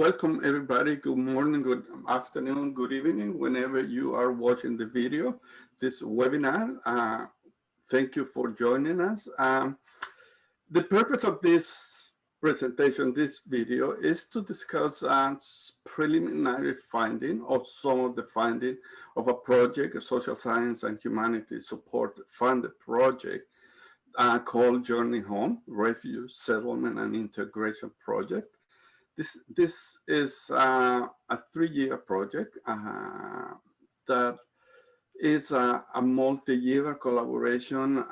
welcome everybody. Good morning, good afternoon, good evening, whenever you are watching the video, this webinar. Thank you for joining us. The purpose of this presentation, this video, is to discuss preliminary finding of some of the finding of a project, a social science and humanities support funded project called Journey Home, Refugee Settlement and Integration Project. This is a 3-year project that is a multi-year collaboration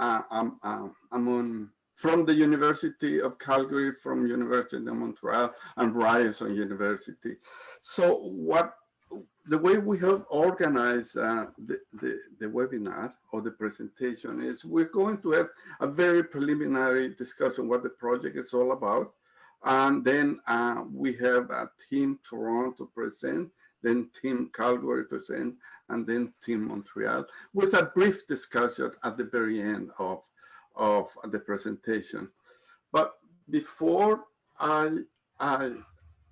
from the University of Calgary, from University de Montréal, and Ryerson University. So the way we have organized the webinar or the presentation is we're going to have a very preliminary discussion what the project is all about. And then we have a team Toronto present, then team Calgary present, and then team Montreal with a brief discussion at the very end of the presentation. But before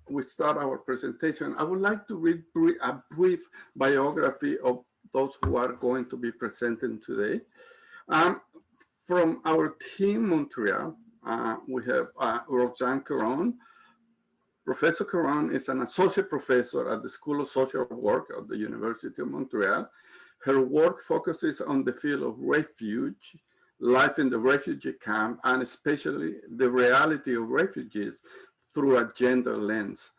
we start our presentation, I would like to read a brief biography of those who are going to be presenting today. From our team Montreal, we have Roxane Caron. Professor Caron is an associate professor at the School of Social Work of the University of Montreal. Her work focuses on the field of refuge, life in the refugee camp, and especially the reality of refugees through a gender lens.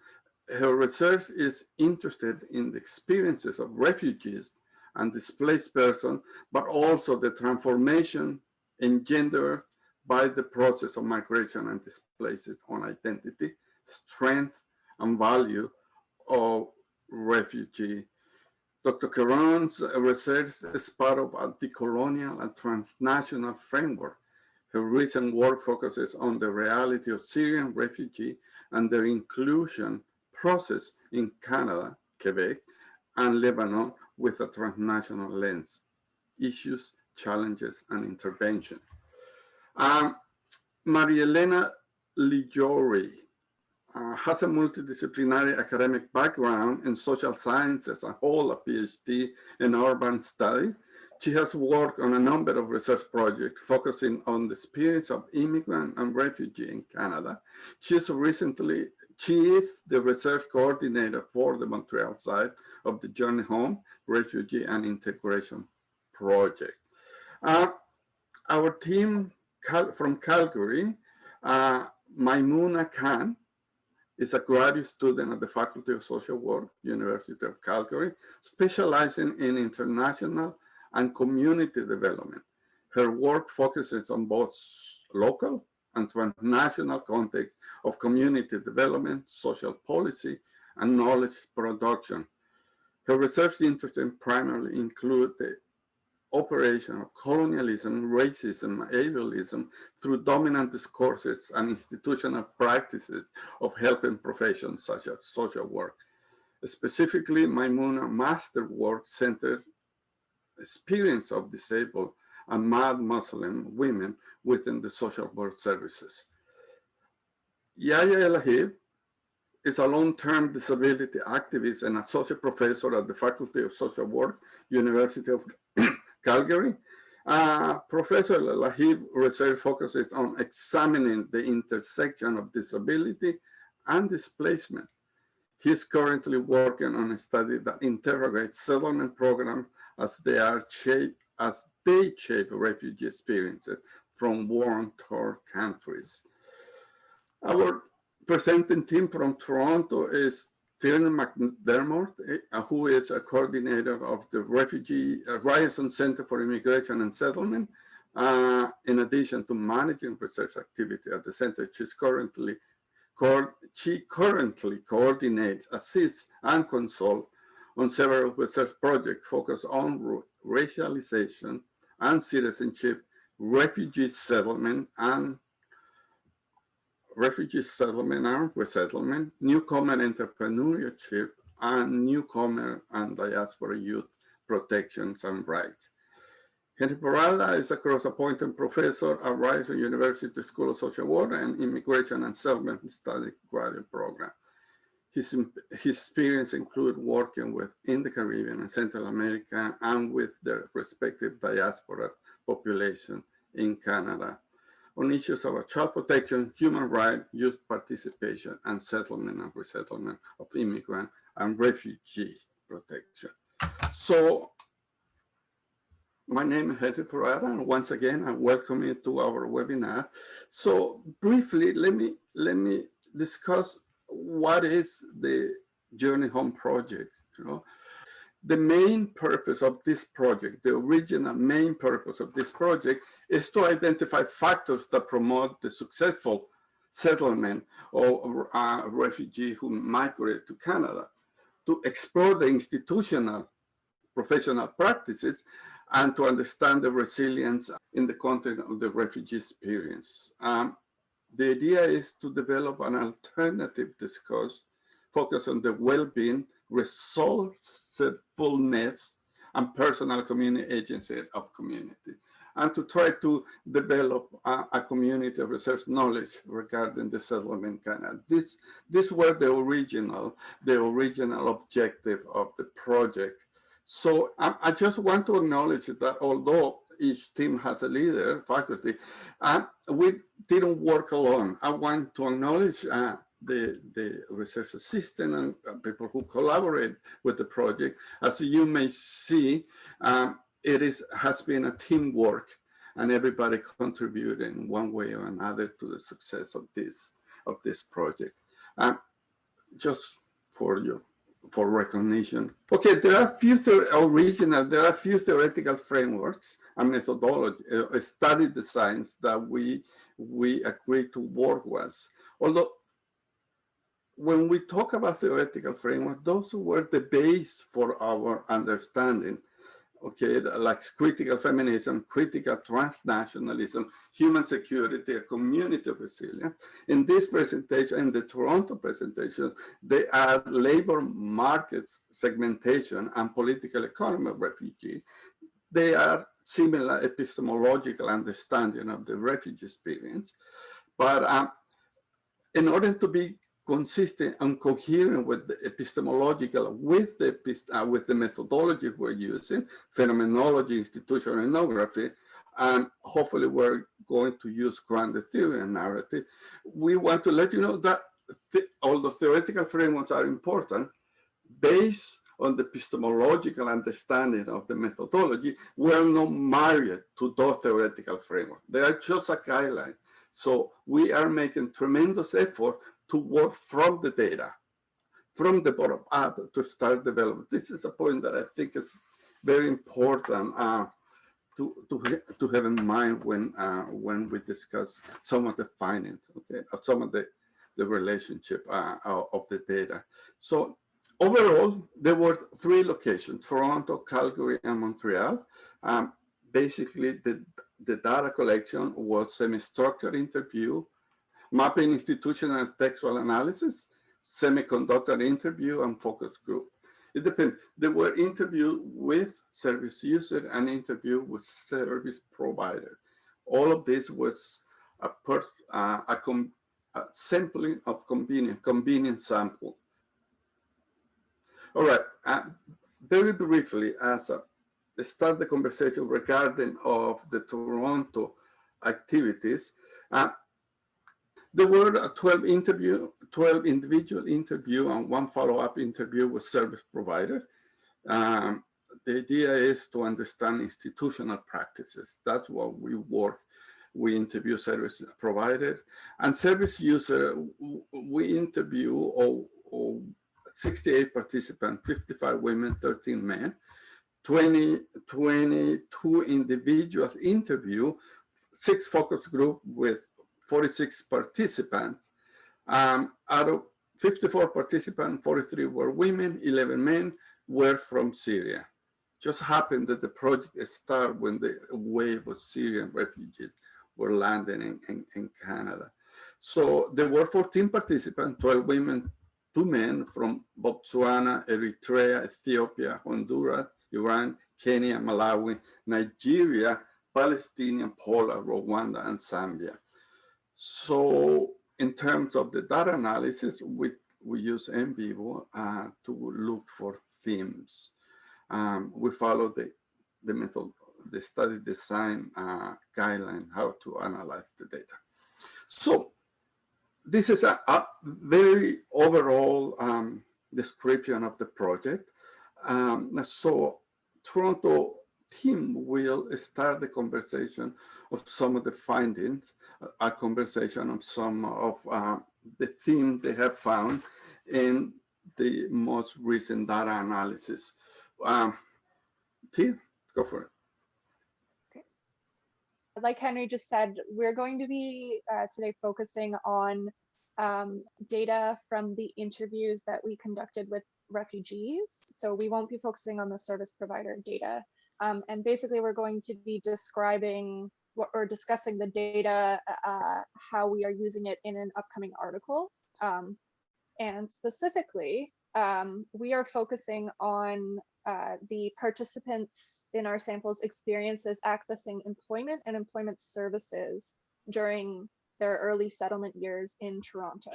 Her research is interested in the experiences of refugees and displaced persons, but also the transformation in gender by the process of migration and displacement on identity, strength, and value of refugee. Dr. Caron's research is part of a decolonial and transnational framework. Her recent work focuses on the reality of Syrian refugees and their inclusion process in Canada, Quebec, and Lebanon with a transnational lens, issues, challenges, and intervention. Marilena Liguori has a multidisciplinary academic background in social sciences and hold a PhD in urban study. She has worked on a number of research projects focusing on the experience of immigrant and refugee in Canada. She is the research coordinator for the Montreal side of the Journey Home, Refugee and Integration Project. Our team from Calgary, Maimuna Khan is a graduate student at the Faculty of Social Work, University of Calgary, specializing in international and community development. Her work focuses on both local and transnational context of community development, social policy, and knowledge production. Her research interests primarily include the operation of colonialism, racism, ableism through dominant discourses and institutional practices of helping professions such as social work. Specifically, Maimuna master work centered experience of disabled and Mad Muslim women within the social work services. Yahya El-Lahib is a long-term disability activist and associate professor at the Faculty of Social Work, University of Calgary. Professor El-Lahib research focuses on examining the intersection of disability and displacement. He is currently working on a study that interrogates settlement programs as they shape refugee experiences from war-torn countries. Our presenting team from Toronto is Tearney McDermott, who is a coordinator of the Ryerson Center for Immigration and Settlement. In addition to managing research activity at the center, she currently coordinates, assists, and consults on several research projects focused on racialization and citizenship, refugee settlement and resettlement, newcomer entrepreneurship, and newcomer and diaspora youth protections and rights. Parada is a cross-appointed professor at Ryerson University School of Social Work and Immigration and Settlement Study graduate program. His experience include working in the Caribbean and Central America and with their respective diaspora population in Canada on issues of child protection, human rights, youth participation, and settlement and resettlement of immigrant and refugee protection. So my name is Henry Parada, and once again, I welcome you to our webinar. So briefly, let me discuss what is the Journey Home project. The main purpose of this project, the original main purpose of this project, is to identify factors that promote the successful settlement of refugees who migrate to Canada, to explore the institutional professional practices, and to understand the resilience in the context of the refugee experience. The idea is to develop an alternative discourse focused on the well-being, resourcefulness, and personal community agency of community, and to try to develop a community of research knowledge regarding the settlement in Canada. This were the original objective of the project. So I just want to acknowledge that although each team has a leader, faculty, we didn't work alone. I want to acknowledge the research assistant and people who collaborate with the project. As you may see, has been a teamwork, and everybody contributed in one way or another to the success of this project. Just for you, for recognition. Okay, there are a few theoretical frameworks and methodology, study designs that we agreed to work with. Although when we talk about theoretical framework, those were the base for our understanding. Okay, like critical feminism, critical transnationalism, human security, community resilience. In this presentation, in the Toronto presentation, they add labor markets segmentation and political economy of refugee. They are similar epistemological understanding of the refugee experience. But in order to be consistent and coherent with the epistemological, with the methodology we're using, phenomenology, institutional ethnography, and hopefully we're going to use grounded theory and narrative. We want to let you know that although theoretical frameworks are important, based on the epistemological understanding of the methodology, we're not married to those theoretical frameworks. They are just a guideline. So we are making tremendous effort to work from the data, from the bottom up to start developing. This is a point that I think is very important to have in mind when we discuss some of the findings, okay, of some of the relationship of the data. So overall, there were 3 locations: Toronto, Calgary, and Montreal. Basically, the data collection was semi-structured interview, mapping institutional and textual analysis, semiconductor interview, and focus group. It depends. There were interviews with service user and interview with service provider. All of this was a sampling of convenient sample. All right, very briefly, as a start the conversation regarding of the Toronto activities. There were 12 individual interview and 1 follow-up interview with service provider. The idea is to understand institutional practices. That's what we work. We interview service providers and service user. We interview 68 participants, 55 women, 13 men, 22 individual interview, 6 focus group with 46 participants. Out of 54 participants, 43 were women, 11 men were from Syria. Just happened that the project started when the wave of Syrian refugees were landing in Canada. So there were 14 participants, 12 women, 2 men from Botswana, Eritrea, Ethiopia, Honduras, Iran, Kenya, Malawi, Nigeria, Palestine, Poland, Rwanda, and Zambia. So in terms of the data analysis, we we use en vivo to look for themes. We follow the method, the study design guideline, how to analyze the data. So this is a very overall description of the project. So Toronto team will start the conversation of some of the findings, a conversation of some of the themes they have found in the most recent data analysis. Tia, go for it. Okay. Like Henry just said, we're going to be today focusing on data from the interviews that we conducted with refugees. So we won't be focusing on the service provider data. And basically, we're going to be describing or discussing the data, how we are using it in an upcoming article. And specifically, we are focusing on the participants in our samples experiences accessing employment and employment services during their early settlement years in Toronto.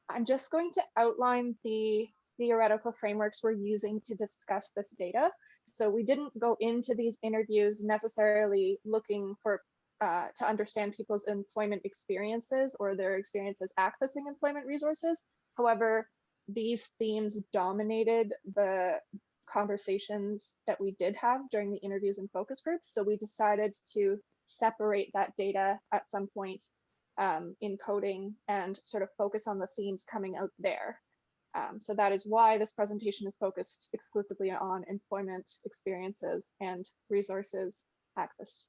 I'm just going to outline the theoretical frameworks we're using to discuss this data. So we didn't go into these interviews necessarily looking for to understand people's employment experiences or their experiences accessing employment resources. However, these themes dominated the conversations that we did have during the interviews and focus groups. So we decided to separate that data at some point in coding and sort of focus on the themes coming out there. So that is why this presentation is focused exclusively on employment experiences and resources accessed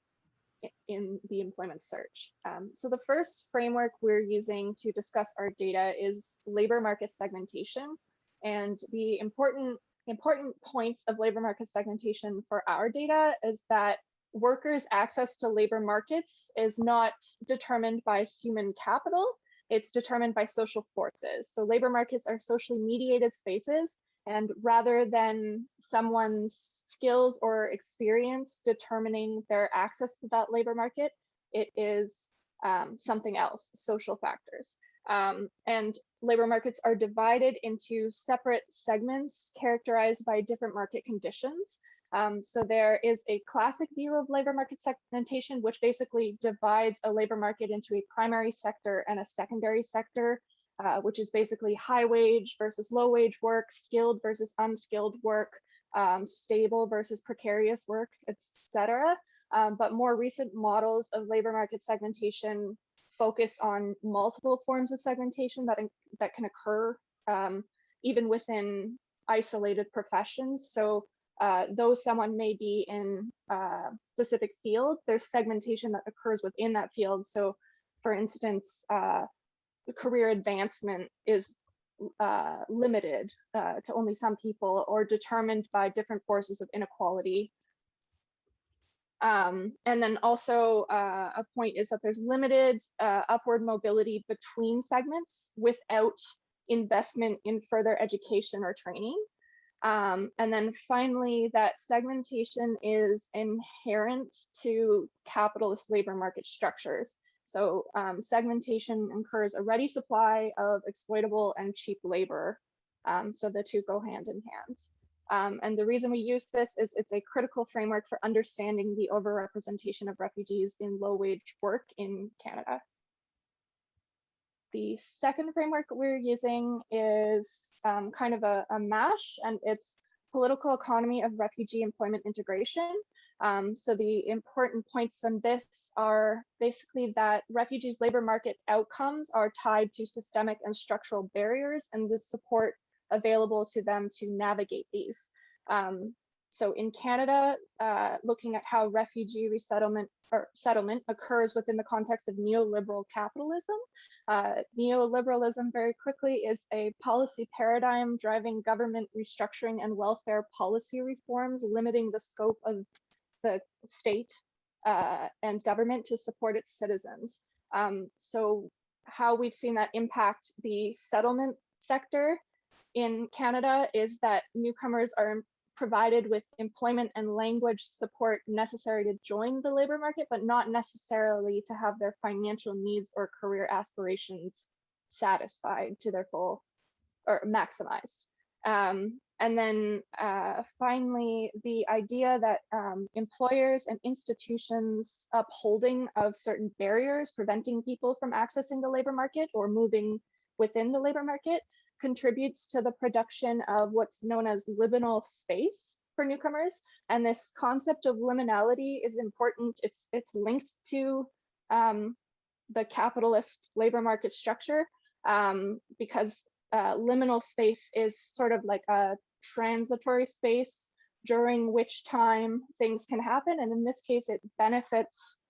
in the employment search. So the first framework we're using to discuss our data is labor market segmentation. And the important points of labor market segmentation for our data is that workers' access to labor markets is not determined by human capital, it's determined by social forces. So labor markets are socially mediated spaces, and rather than someone's skills or experience determining their access to that labor market, it is something else, social factors. And labor markets are divided into separate segments characterized by different market conditions. So there is a classic view of labor market segmentation, which basically divides a labor market into a primary sector and a secondary sector, which is basically high wage versus low wage work, skilled versus unskilled work, stable versus precarious work, etc. But more recent models of labor market segmentation focus on multiple forms of segmentation that can occur even within isolated professions. So though someone may be in a specific field, there's segmentation that occurs within that field. So for instance, career advancement is limited to only some people or determined by different forces of inequality. And then also a point is that there's limited upward mobility between segments without investment in further education or training. And then finally, that segmentation is inherent to capitalist labor market structures. So segmentation incurs a ready supply of exploitable and cheap labor. So the two go hand in hand. And the reason we use this is it's a critical framework for understanding the overrepresentation of refugees in low-wage work in Canada. The second framework we're using is kind of a mash, and it's political economy of refugee employment integration. So the important points from this are basically that refugees' labor market outcomes are tied to systemic and structural barriers and the support available to them to navigate these. So in Canada, looking at how refugee resettlement or settlement occurs within the context of neoliberal capitalism. Neoliberalism, very quickly, is a policy paradigm driving government restructuring and welfare policy reforms, limiting the scope of the state and government to support its citizens. So how we've seen that impact the settlement sector in Canada is that newcomers are provided with employment and language support necessary to join the labor market, but not necessarily to have their financial needs or career aspirations satisfied to their full or maximized. And then finally, the idea that employers and institutions upholding of certain barriers preventing people from accessing the labor market or moving within the labor market contributes to the production of what's known as liminal space for newcomers. And this concept of liminality is important. It's linked to the capitalist labor market structure because liminal space is sort of like a transitory space during which time things can happen, and in this case it benefits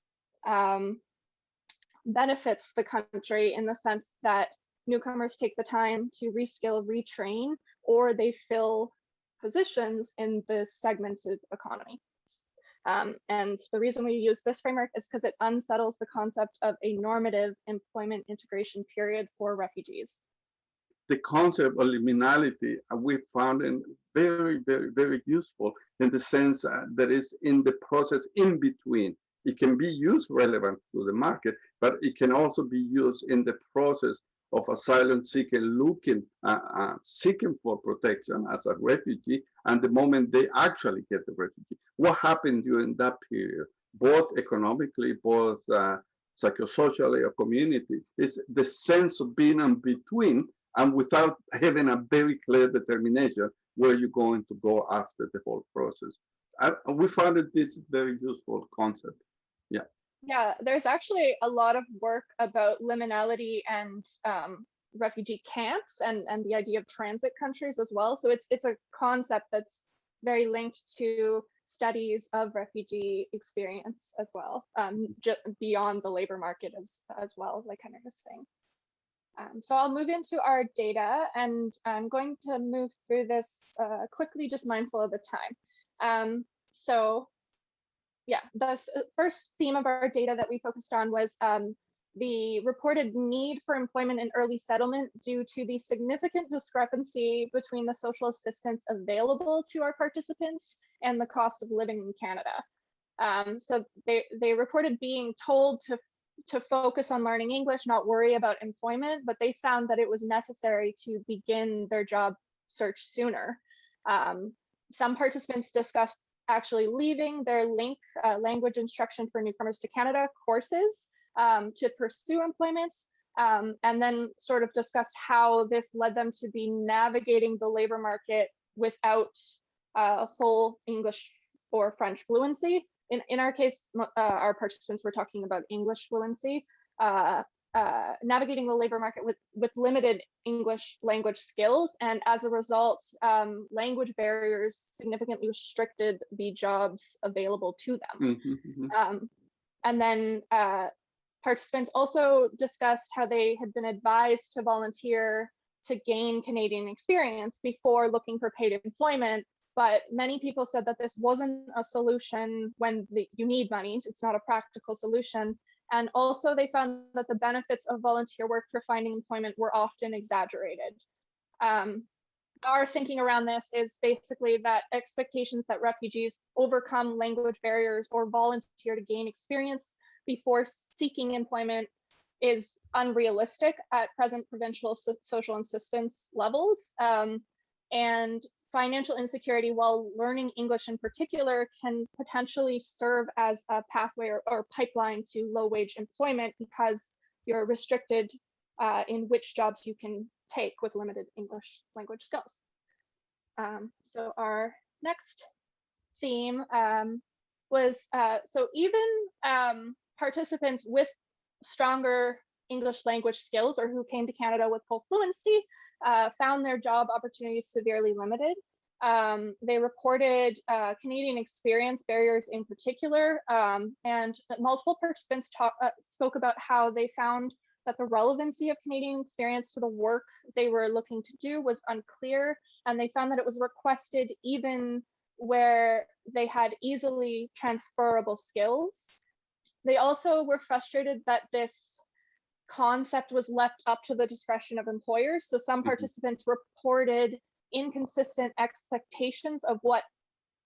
the country in the sense that newcomers take the time to reskill, retrain, or they fill positions in the segmented economy. And the reason we use this framework is because it unsettles the concept of a normative employment integration period for refugees. The concept of liminality we found in very, very, very useful in the sense that is in the process in between. It can be used relevant to the market, but it can also be used in the process of asylum seeker seeking for protection as a refugee, and the moment they actually get the refugee. What happened during that period, both economically, both psychosocially or community, is the sense of being in between and without having a very clear determination where you're going to go after the whole process. We found that this is a very useful concept. Yeah. Yeah, there's actually a lot of work about liminality and refugee camps and the idea of transit countries as well. So it's a concept that's very linked to studies of refugee experience as well, just beyond the labor market as well, like Henry was saying. So I'll move into our data, and I'm going to move through this quickly, just mindful of the time. So yeah, the first theme of our data that we focused on was the reported need for employment in early settlement due to the significant discrepancy between the social assistance available to our participants and the cost of living in Canada. So they reported being told to focus on learning English, not worry about employment, but they found that it was necessary to begin their job search sooner. Some participants discussed actually leaving their LINK, language instruction for newcomers to Canada courses to pursue employment, and then sort of discussed how this led them to be navigating the labor market without a full English or French fluency. In our case, our participants were talking about English fluency, navigating the labor market with limited English language skills. And as a result, language barriers significantly restricted the jobs available to them. Mm-hmm. And then participants also discussed how they had been advised to volunteer to gain Canadian experience before looking for paid employment. But many people said that this wasn't a solution when you need money. It's not a practical solution. And also they found that the benefits of volunteer work for finding employment were often exaggerated. Our thinking around this is basically that expectations that refugees overcome language barriers or volunteer to gain experience before seeking employment is unrealistic at present provincial social assistance levels. And financial insecurity while learning English in particular can potentially serve as a pathway or pipeline to low-wage employment because you're restricted in which jobs you can take with limited English language skills. So our next theme was, so even participants with stronger English language skills or who came to Canada with full fluency found their job opportunities severely limited. They reported Canadian experience barriers in particular, and multiple participants spoke about how they found that the relevancy of Canadian experience to the work they were looking to do was unclear, and they found that it was requested even where they had easily transferable skills. They also were frustrated that this concept was left up to the discretion of employers. So some participants reported inconsistent expectations of what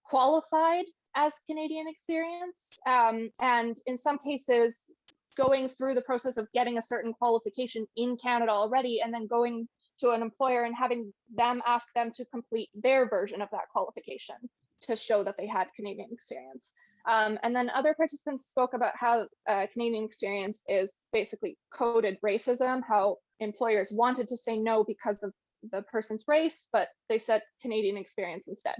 qualified as Canadian experience. And in some cases, going through the process of getting a certain qualification in Canada already and then going to an employer and having them ask them to complete their version of that qualification to show that they had Canadian experience. And then other participants spoke about how Canadian experience is basically coded racism, how employers wanted to say no because of the person's race, but they said Canadian experience instead.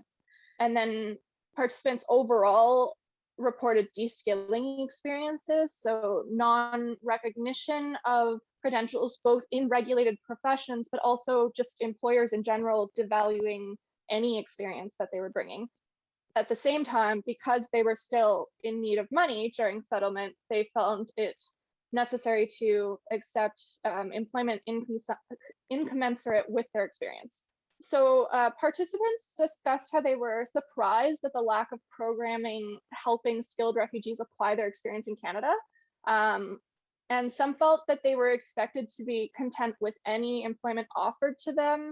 And then participants overall reported de-skilling experiences, so non-recognition of credentials, both in regulated professions, but also just employers in general devaluing any experience that they were bringing. At the same time, because they were still in need of money during settlement, they found it necessary to accept employment incommensurate with their experience. So participants discussed how they were surprised at the lack of programming helping skilled refugees apply their experience in Canada. And some felt that they were expected to be content with any employment offered to them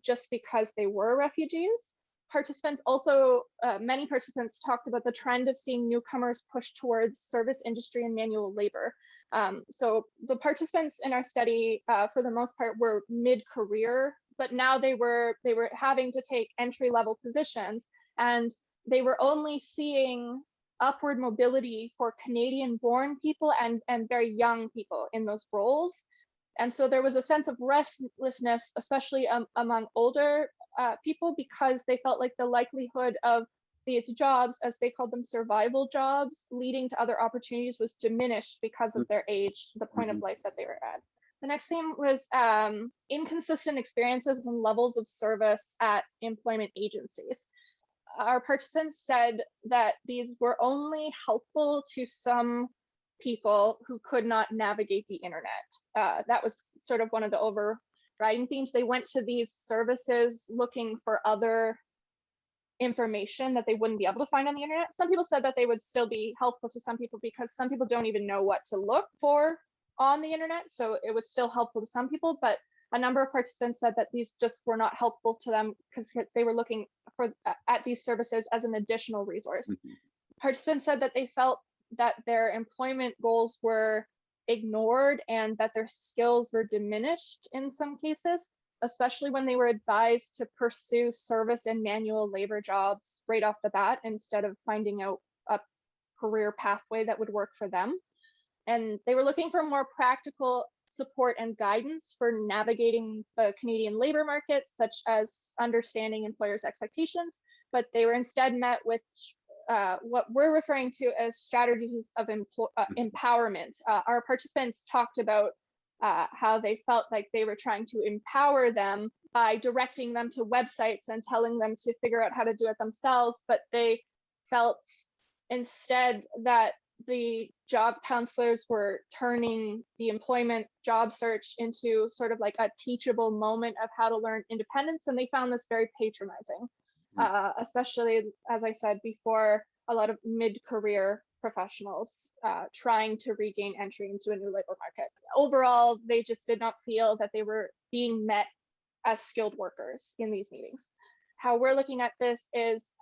just because they were refugees. Participants also, many participants talked about the trend of seeing newcomers push towards service industry and manual labor. So the participants in our study, for the most part, were mid-career, but now they were having to take entry-level positions, and they were only seeing upward mobility for Canadian-born people and very young people in those roles. And so there was a sense of restlessness, especially among older people, because they felt like the likelihood of these jobs, as they called them, survival jobs, leading to other opportunities was diminished because of their age, the point of life that they were at. The next theme was inconsistent experiences and levels of service at employment agencies. Our participants said that these were only helpful to some people who could not navigate the internet. That was sort of one of the overriding themes. They went to these services looking for other information that they wouldn't be able to find on the internet. Some people said that they would still be helpful to some people because some people don't even know what to look for on the internet. So it was still helpful to some people, but a number of participants said that these just were not helpful to them because they were looking for at these services as an additional resource. Participants said that they felt that their employment goals were ignored and that their skills were diminished in some cases, especially when they were advised to pursue service and manual labor jobs right off the bat instead of finding out a career pathway that would work for them. And they were looking for more practical support and guidance for navigating the Canadian labor market, such as understanding employers' expectations, but they were instead met with what we're referring to as strategies of empowerment. Our participants talked about how they felt like they were trying to empower them by directing them to websites and telling them to figure out how to do it themselves, but they felt instead that the job counselors were turning the employment job search into sort of like a teachable moment of how to learn independence, and they found this very patronizing. Especially, as I said before, a lot of mid-career professionals trying to regain entry into a new labor market. Overall, they just did not feel that they were being met as skilled workers in these meetings. How we're looking at this is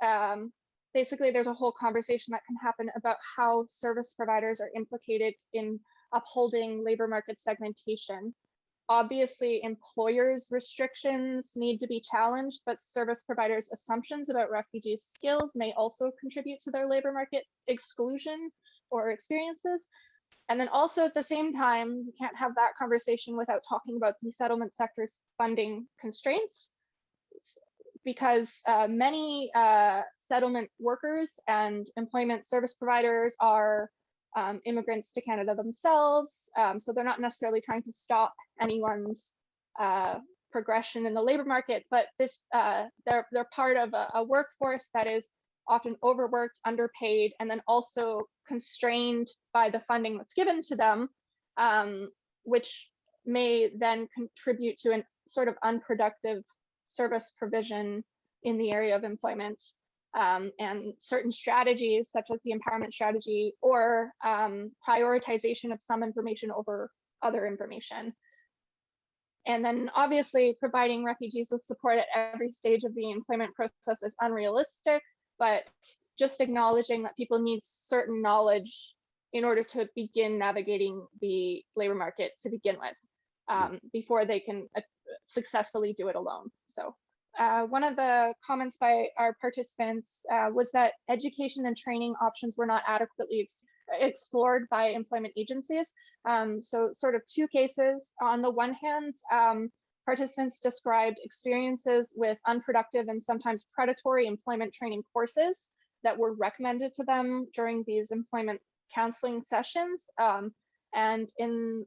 basically there's a whole conversation that can happen about how service providers are implicated in upholding labor market segmentation. Obviously, employers' restrictions need to be challenged, but service providers' assumptions about refugees' skills may also contribute to their labor market exclusion or experiences. And then also at the same time, we can't have that conversation without talking about the settlement sector's funding constraints, because many settlement workers and employment service providers are immigrants to Canada themselves, so they're not necessarily trying to stop anyone's progression in the labor market, but this they're part of a workforce that is often overworked, underpaid, and then also constrained by the funding that's given to them, which may then contribute to a sort of unproductive service provision in the area of employment. And certain strategies, such as the empowerment strategy or prioritization of some information over other information. And then obviously providing refugees with support at every stage of the employment process is unrealistic, but just acknowledging that people need certain knowledge in order to begin navigating the labor market to begin with, before they can successfully do it alone. So one of the comments by our participants was that education and training options were not adequately explored by employment agencies. So sort of two cases. On the one hand, participants described experiences with unproductive and sometimes predatory employment training courses that were recommended to them during these employment counseling sessions. And in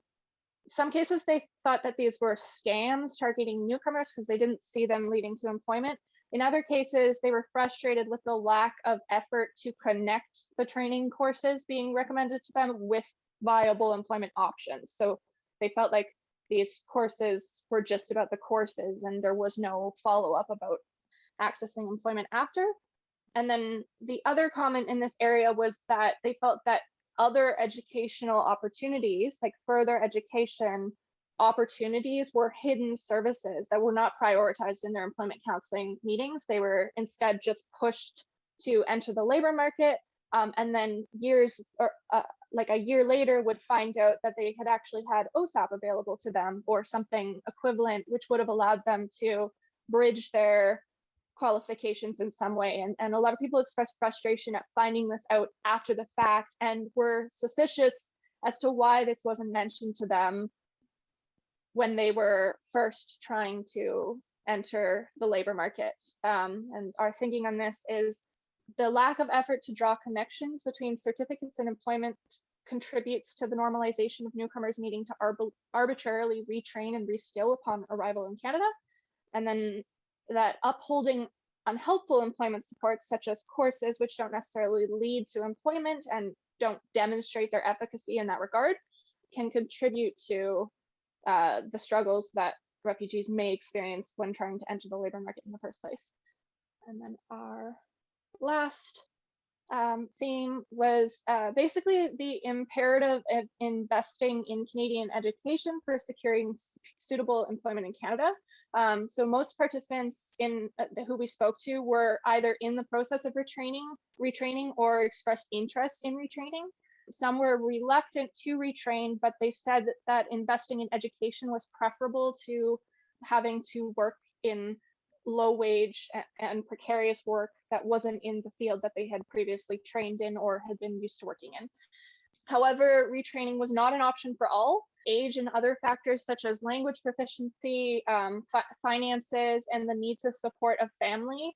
some cases, they thought that these were scams targeting newcomers because they didn't see them leading to employment. In other cases, they were frustrated with the lack of effort to connect the training courses being recommended to them with viable employment options. So they felt like these courses were just about the courses and there was no follow-up about accessing employment after. And then the other comment in this area was that they felt that other educational opportunities, like further education opportunities, were hidden services that were not prioritized in their employment counseling meetings. They were instead just pushed to enter the labor market, and then like a year later would find out that they had actually had OSAP available to them or something equivalent, which would have allowed them to bridge their qualifications in some way. And a lot of people expressed frustration at finding this out after the fact and were suspicious as to why this wasn't mentioned to them when they were first trying to enter the labor market. And our thinking on this is the lack of effort to draw connections between certificates and employment contributes to the normalization of newcomers needing to arbitrarily retrain and reskill upon arrival in Canada. And then that upholding unhelpful employment supports such as courses which don't necessarily lead to employment and don't demonstrate their efficacy in that regard can contribute to the struggles that refugees may experience when trying to enter the labor market in the first place. And then our last theme was basically the imperative of investing in Canadian education for securing suitable employment in Canada. So most participants who we spoke to were either in the process of retraining or expressed interest in retraining. Some were reluctant to retrain, but they said that investing in education was preferable to having to work in low wage and precarious work that wasn't in the field that they had previously trained in or had been used to working in. However, retraining was not an option for all. Age and other factors such as language proficiency, finances, and the need to support a family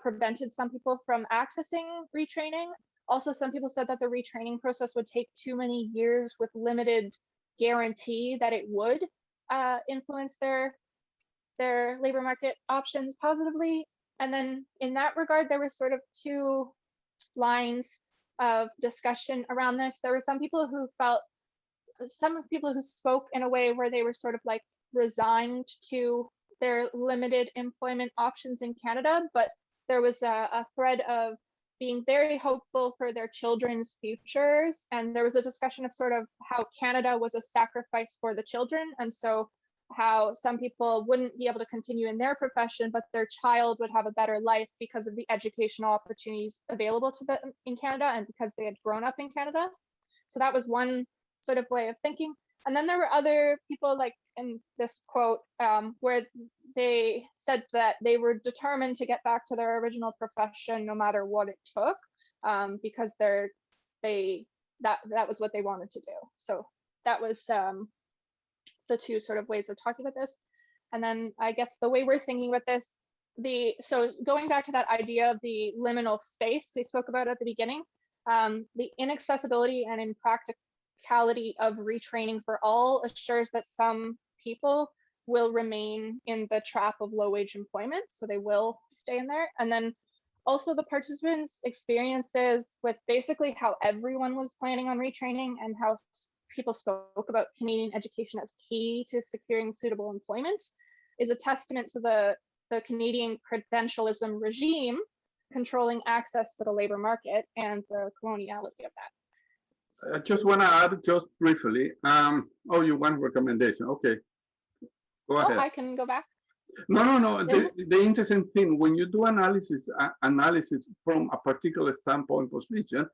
prevented some people from accessing retraining. Also, some people said that the retraining process would take too many years with limited guarantee that it would influence their labor market options positively. And then in that regard, there were sort of two lines of discussion around this. There were some people who spoke in a way where they were sort of like resigned to their limited employment options in Canada, but there was a thread of being very hopeful for their children's futures. And there was a discussion of sort of how Canada was a sacrifice for the children. And so how some people wouldn't be able to continue in their profession, but their child would have a better life because of the educational opportunities available to them in Canada and because they had grown up in Canada. So that was one sort of way of thinking. And then there were other people, like in this quote, where they said that they were determined to get back to their original profession no matter what it took, because that was what they wanted to do. So that was the two sort of ways of talking about this. And then I guess the way we're thinking about this, so going back to that idea of the liminal space we spoke about at the beginning, the inaccessibility and impracticality of retraining for all assures that some people will remain in the trap of low wage employment, so they will stay in there. And then also the participants' experiences with basically how everyone was planning on retraining and how people spoke about Canadian education as key to securing suitable employment is a testament to the Canadian credentialism regime controlling access to the labor market and the coloniality of that. I just want to add just briefly. Oh, you want recommendation? Okay, go ahead. Oh, I can go back. No. The interesting thing when you do analysis from a particular standpoint position,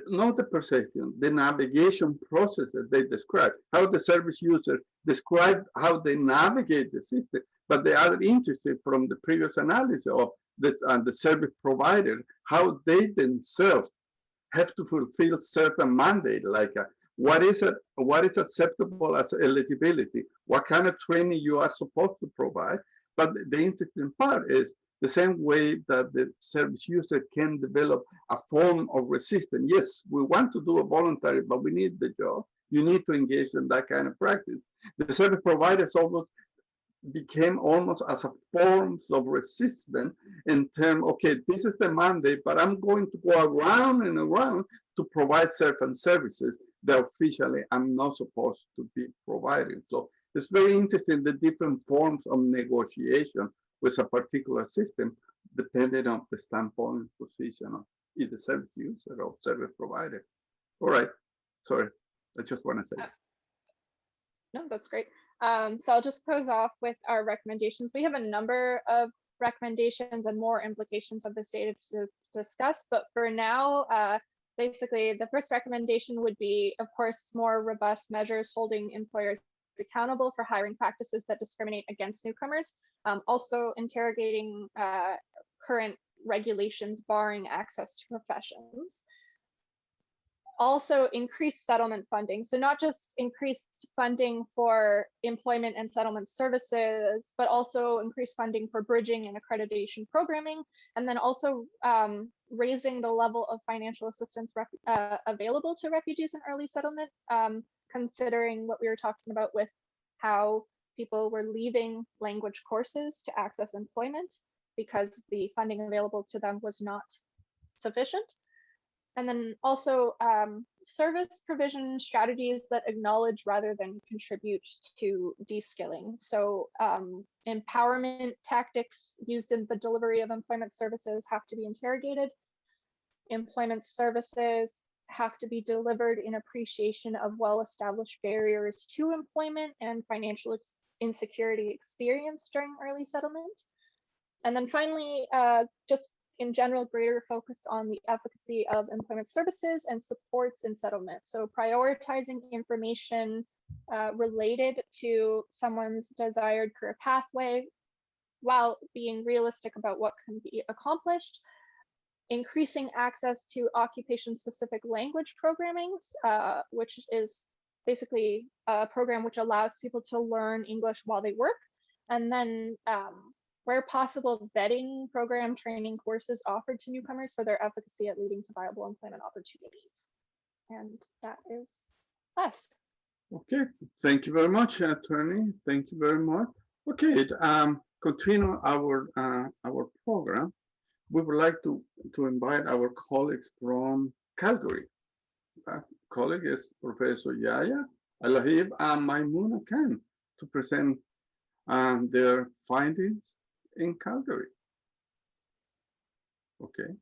not the perception, the navigation process that they describe, how the service user describe how they navigate the system, but they are interested from the previous analysis of this and the service provider, how they themselves have to fulfill certain mandate, like what is acceptable as eligibility, what kind of training you are supposed to provide. But the interesting part is the same way that the service user can develop a form of resistance. Yes, we want to do a voluntary, but we need the job. You need to engage in that kind of practice. The service providers almost became almost as a forms of resistance in terms, okay, this is the mandate, but I'm going to go around and around to provide certain services that officially I'm not supposed to be providing. So it's very interesting, the different forms of negotiation with a particular system, depending on the standpoint and position of either service user or service provider. All right, sorry, I just want to say. No, that's great. So I'll just close off with our recommendations. We have a number of recommendations and more implications of this data to discuss, but for now, basically the first recommendation would be, of course, more robust measures holding employers accountable for hiring practices that discriminate against newcomers, also interrogating current regulations barring access to professions. Also increased settlement funding. So not just increased funding for employment and settlement services, but also increased funding for bridging and accreditation programming, and then also raising the level of financial assistance available to refugees in early settlement, considering what we were talking about with how people were leaving language courses to access employment because the funding available to them was not sufficient. And then also service provision strategies that acknowledge rather than contribute to de-skilling. So empowerment tactics used in the delivery of employment services have to be interrogated. Employment services have to be delivered in appreciation of well-established barriers to employment and financial insecurity experienced during early settlement. And then finally, just in general, greater focus on the efficacy of employment services and supports in settlement. So prioritizing information related to someone's desired career pathway while being realistic about what can be accomplished. Increasing access to occupation-specific language programmings, which is basically a program which allows people to learn English while they work. And then where possible, vetting program training courses offered to newcomers for their efficacy at leading to viable employment opportunities. And that is us. Okay, thank you very much, Tearney. Thank you very much. Okay, continue our program. We would like to invite our colleagues from Calgary. Colleague is Professor Yahya El-Lahib and Maimuna Khan to present their findings in Calgary. Okay.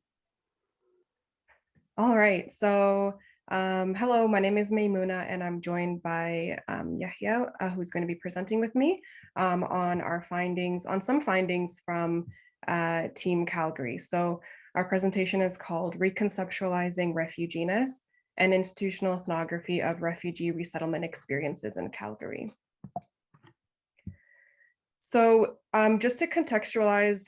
All right, so hello, my name is Maimuna and I'm joined by Yahya, who's going to be presenting with me on some findings from Team Calgary. So our presentation is called Reconceptualizing Refuginess, an Institutional Ethnography of Refugee Resettlement Experiences in Calgary. So just to contextualize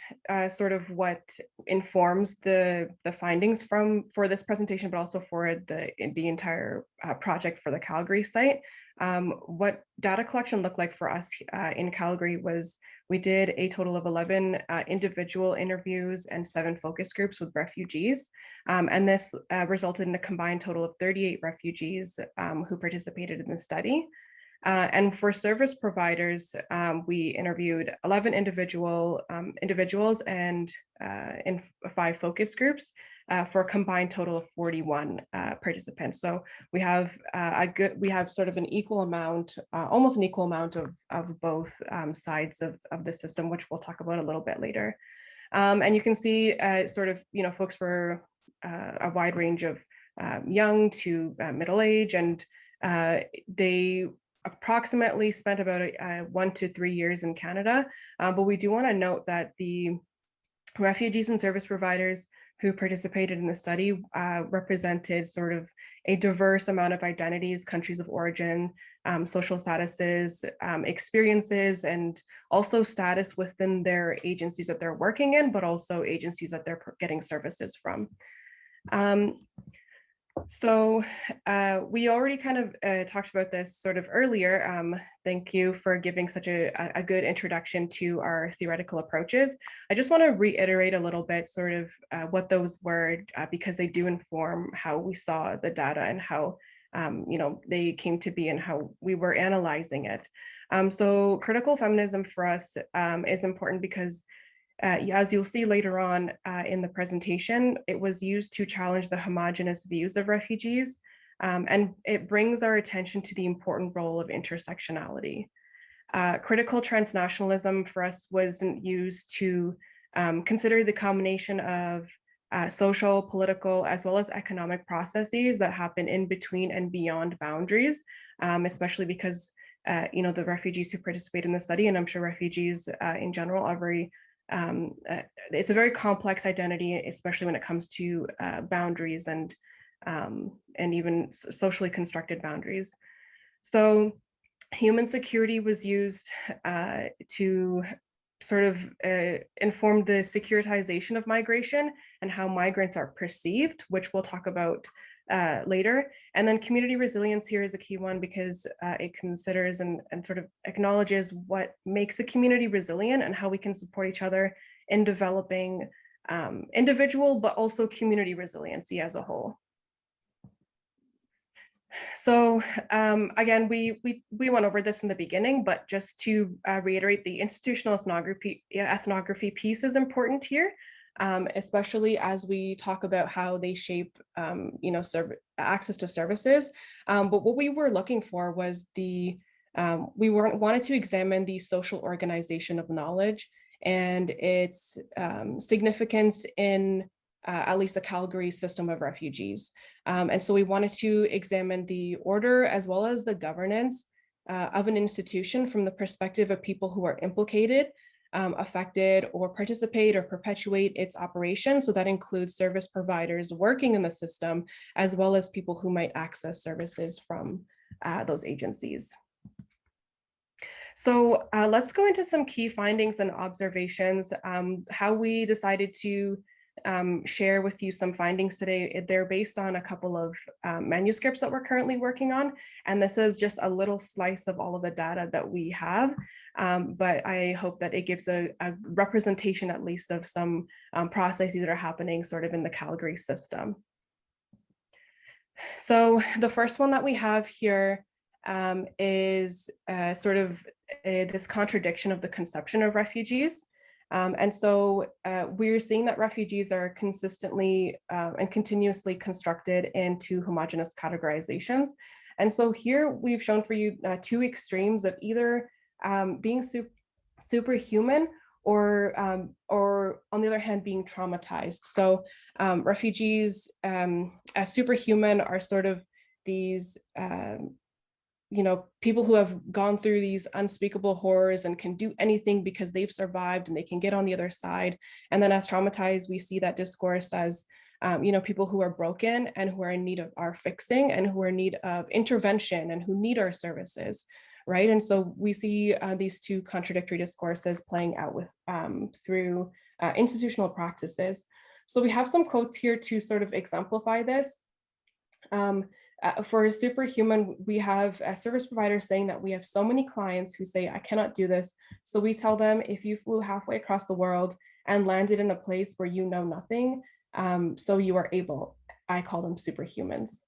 sort of what informs the findings for this presentation, but also for the entire project for the Calgary site, what data collection looked like for us in Calgary was we did a total of 11 individual interviews and 7 focus groups with refugees. And this resulted in a combined total of 38 refugees who participated in the study. And for service providers, we interviewed 11 individuals and in 5 focus groups for a combined total of 41 participants. So we have sort of an equal amount, almost an equal amount of both sides of the system, which we'll talk about a little bit later. And you can see sort of, folks were a wide range of young to middle age, and they approximately spent about 1 to 3 years in Canada. But we do want to note that the refugees and service providers who participated in the study represented sort of a diverse amount of identities, countries of origin, social statuses, experiences, and also status within their agencies that they're working in, but also agencies that they're getting services from. So we already kind of talked about this sort of earlier. Thank you for giving such a good introduction to our theoretical approaches. I just want to reiterate a little bit sort of what those were, because they do inform how we saw the data and how they came to be and how we were analyzing it. So critical feminism for us is important because as you'll see later on in the presentation, it was used to challenge the homogenous views of refugees, and it brings our attention to the important role of intersectionality. Critical transnationalism for us wasn't used to consider the combination of social, political, as well as economic processes that happen in between and beyond boundaries, especially because the refugees who participate in the study, and I'm sure refugees in general are very it's a very complex identity, especially when it comes to boundaries and even socially constructed boundaries. So human security was used to sort of inform the securitization of migration and how migrants are perceived, which we'll talk about later. And then community resilience here is a key one because it considers and sort of acknowledges what makes a community resilient and how we can support each other in developing individual, but also community resiliency as a whole. So again, we went over this in the beginning, but just to reiterate, the institutional ethnography piece is important here. Especially as we talk about how they shape, access to services. But what we were looking for was we wanted to examine the social organization of knowledge and its significance in at least the Calgary system of refugees. And so we wanted to examine the order as well as the governance of an institution from the perspective of people who are implicated, affected, or participate or perpetuate its operation. So that includes service providers working in the system, as well as people who might access services from those agencies. So let's go into some key findings and observations. How we decided to share with you some findings today. They're based on a couple of manuscripts that we're currently working on. And this is just a little slice of all of the data that we have. But I hope that it gives a representation at least of some processes that are happening sort of in the Calgary system. So the first one that we have here is sort of this contradiction of the conception of refugees. And so we're seeing that refugees are consistently and continuously constructed into homogeneous categorizations. And so here we've shown for you two extremes of either being superhuman or on the other hand, being traumatized. So refugees as superhuman are sort of these people who have gone through these unspeakable horrors and can do anything because they've survived and they can get on the other side. And then as traumatized, we see that discourse as, people who are broken and who are in need of our fixing and who are in need of intervention and who need our services, right? And so we see these two contradictory discourses playing out with through institutional practices. So we have some quotes here to sort of exemplify this. For superhuman, we have a service provider saying that we have so many clients who say, I cannot do this. So we tell them, if you flew halfway across the world and landed in a place where you know nothing, so you are able, I call them superhumans.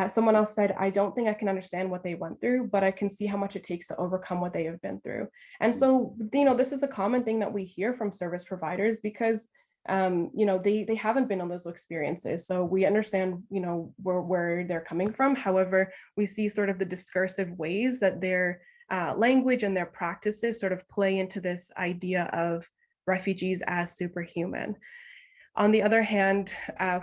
Someone else said, I don't think I can understand what they went through, but I can see how much it takes to overcome what they have been through. And so, this is a common thing that we hear from service providers because they haven't been on those experiences. So we understand, where they're coming from. However, we see sort of the discursive ways that their language and their practices sort of play into this idea of refugees as superhuman. On the other hand,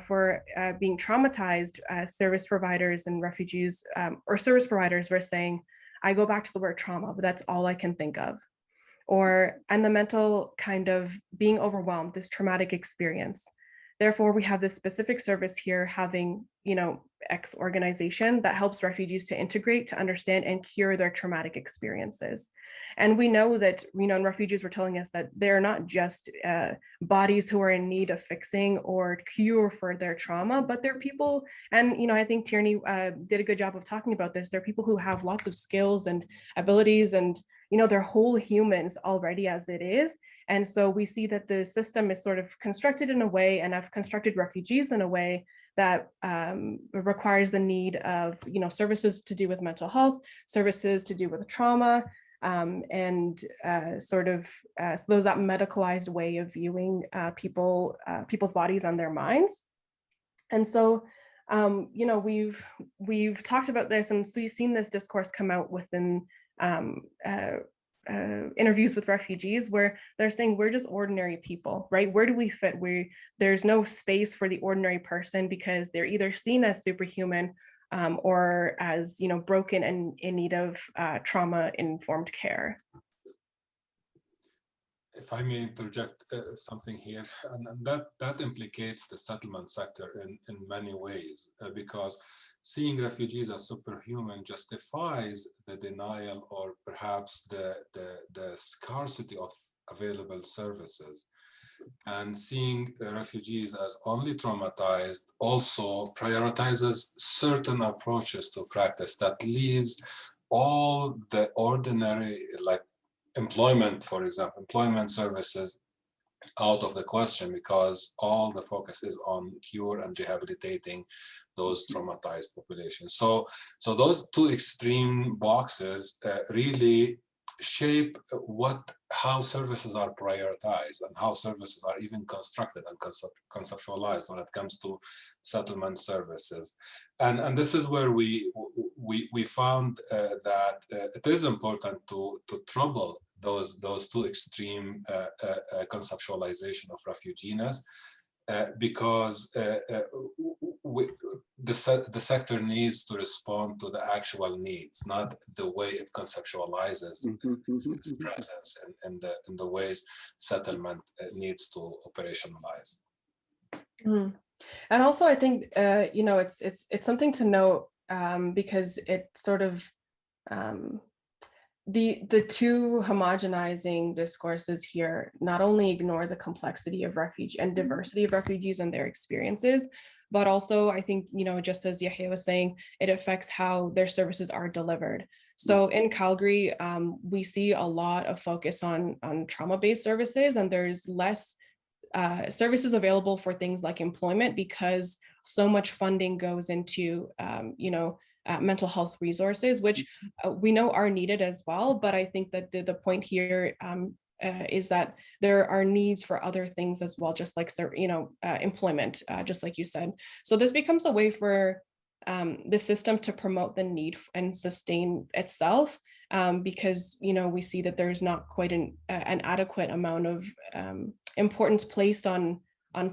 for being traumatized, service providers and refugees or service providers were saying, I go back to the word trauma, but that's all I can think of. And the mental kind of being overwhelmed, this traumatic experience. Therefore, we have this specific service here having, X organization that helps refugees to integrate, to understand, and cure their traumatic experiences. And we know that, and refugees were telling us that they're not just bodies who are in need of fixing or cure for their trauma, but they're people, and, I think Tearney did a good job of talking about this. They're people who have lots of skills and abilities, and, they're whole humans already as it is. And so we see that the system is sort of constructed in a way, and have constructed refugees in a way that requires the need of, services to do with mental health, services to do with trauma, and sort of those that medicalized way of viewing people's bodies and their minds. And so, we've talked about this, and so you've seen this discourse come out within interviews with refugees, where they're saying we're just ordinary people, right? Where do we fit? There's no space for the ordinary person, because they're either seen as superhuman or as, broken and in need of trauma-informed care. If I may interject something here, and that implicates the settlement sector in many ways, because seeing refugees as superhuman justifies the denial, or perhaps the scarcity of available services. And seeing the refugees as only traumatized also prioritizes certain approaches to practice that leaves all the ordinary, like employment, for example, employment services out of the question, because all the focus is on cure and rehabilitating those traumatized populations. So those two extreme boxes really shape how services are prioritized, and how services are even constructed and conceptualized when it comes to settlement services. And this is where we found that it is important to trouble those two extreme conceptualization of refugees, because the sector needs to respond to the actual needs, not the way it conceptualizes its presence and the ways settlement needs to operationalize. And also, I think it's something to note, because it sort of the two homogenizing discourses here not only ignore the complexity of refugee and diversity of refugees and their experiences, but also, I think, just as Yahya was saying, it affects how their services are delivered. So in Calgary, we see a lot of focus on trauma-based services, and there's less services available for things like employment, because so much funding goes into, mental health resources, which we know are needed as well. But I think that the point here is that there are needs for other things as well, just like, employment, just like you said. So this becomes a way for the system to promote the need and sustain itself, because, we see that there's not quite an adequate amount of importance placed on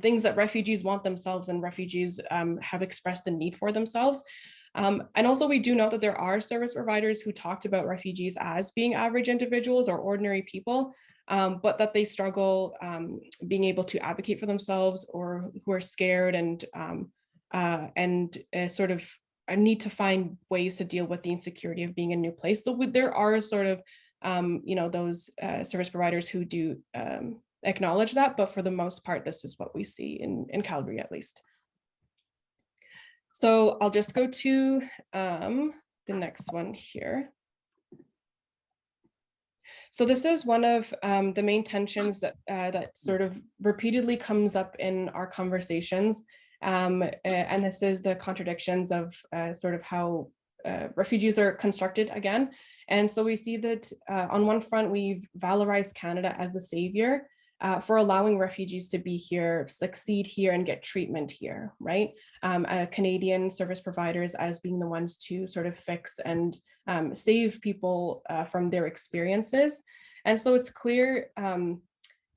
things that refugees want themselves, and refugees have expressed the need for themselves. And also, we do know that there are service providers who talked about refugees as being average individuals or ordinary people, but that they struggle being able to advocate for themselves, or who are scared and sort of need to find ways to deal with the insecurity of being in a new place. So there are sort of, those service providers who do acknowledge that, but for the most part, this is what we see in Calgary, at least. So I'll just go to the next one here. So this is one of the main tensions that sort of repeatedly comes up in our conversations. And this is the contradictions of sort of how refugees are constructed again. And so we see that on one front, we've valorized Canada as the savior for allowing refugees to be here, succeed here, and get treatment here, right? Canadian service providers as being the ones to sort of fix and save people from their experiences. And so it's clear from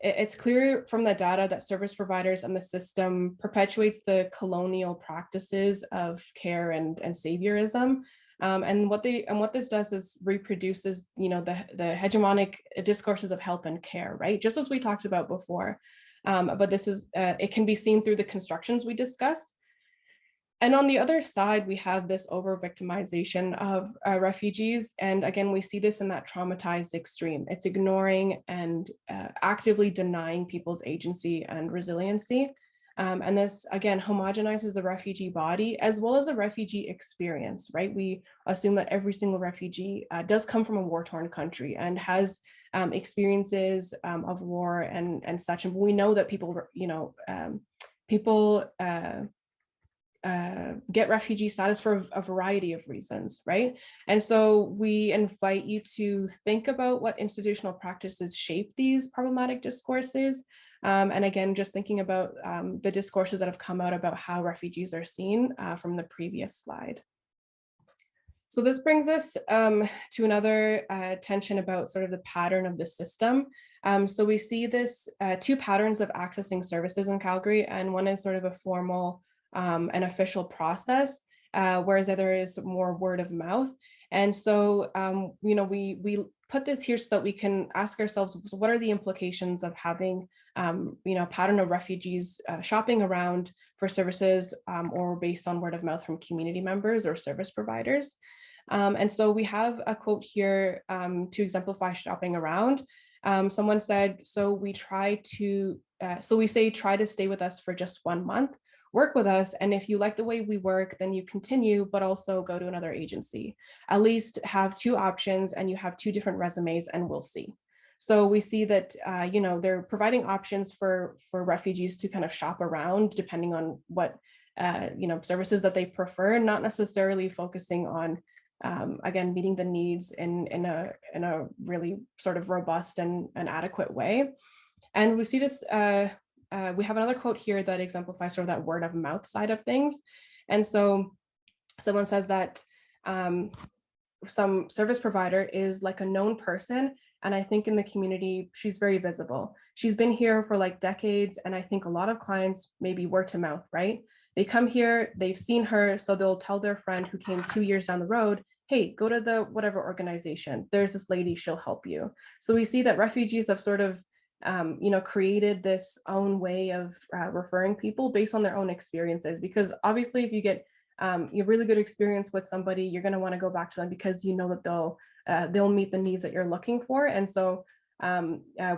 the data that service providers and the system perpetuates the colonial practices of care and saviorism. And what this does is reproduces, the hegemonic discourses of help and care, right? Just as we talked about before. But this is, it can be seen through the constructions we discussed. And on the other side, we have this over-victimization of refugees. And again, we see this in that traumatized extreme. It's ignoring and actively denying people's agency and resiliency. And this, again, homogenizes the refugee body as well as the refugee experience, right? We assume that every single refugee does come from a war-torn country and has experiences of war and such. And we know that people, get refugee status for a variety of reasons, right? And so we invite you to think about what institutional practices shape these problematic discourses. And again, just thinking about the discourses that have come out about how refugees are seen from the previous slide. So this brings us to another tension about sort of the pattern of the system. So we see this two patterns of accessing services in Calgary, and one is sort of a formal an official process, whereas the other is more word of mouth. And so, we put this here so that we can ask ourselves, what are the implications of having, a pattern of refugees shopping around for services or based on word of mouth from community members or service providers. And so we have a quote here to exemplify shopping around. Someone said, so we say, try to stay with us for just 1 month. Work with us, and if you like the way we work, then you continue, but also go to another agency. At least have two options, and you have two different resumes, and we'll see. So we see that they're providing options for refugees to kind of shop around depending on what services that they prefer, not necessarily focusing on again meeting the needs in a really sort of robust and adequate way. And we see this. We have another quote here that exemplifies sort of that word of mouth side of things. And so someone says that some service provider is like a known person. And I think in the community, she's very visible. She's been here for like decades. And I think a lot of clients maybe word to mouth, right? They come here, they've seen her, so they'll tell their friend who came 2 years down the road, hey, go to the whatever organization. There's this lady, she'll help you. So we see that refugees have sort of created this own way of referring people based on their own experiences, because obviously if you get a really good experience with somebody, you're going to want to go back to them because you know that they'll meet the needs that you're looking for. And so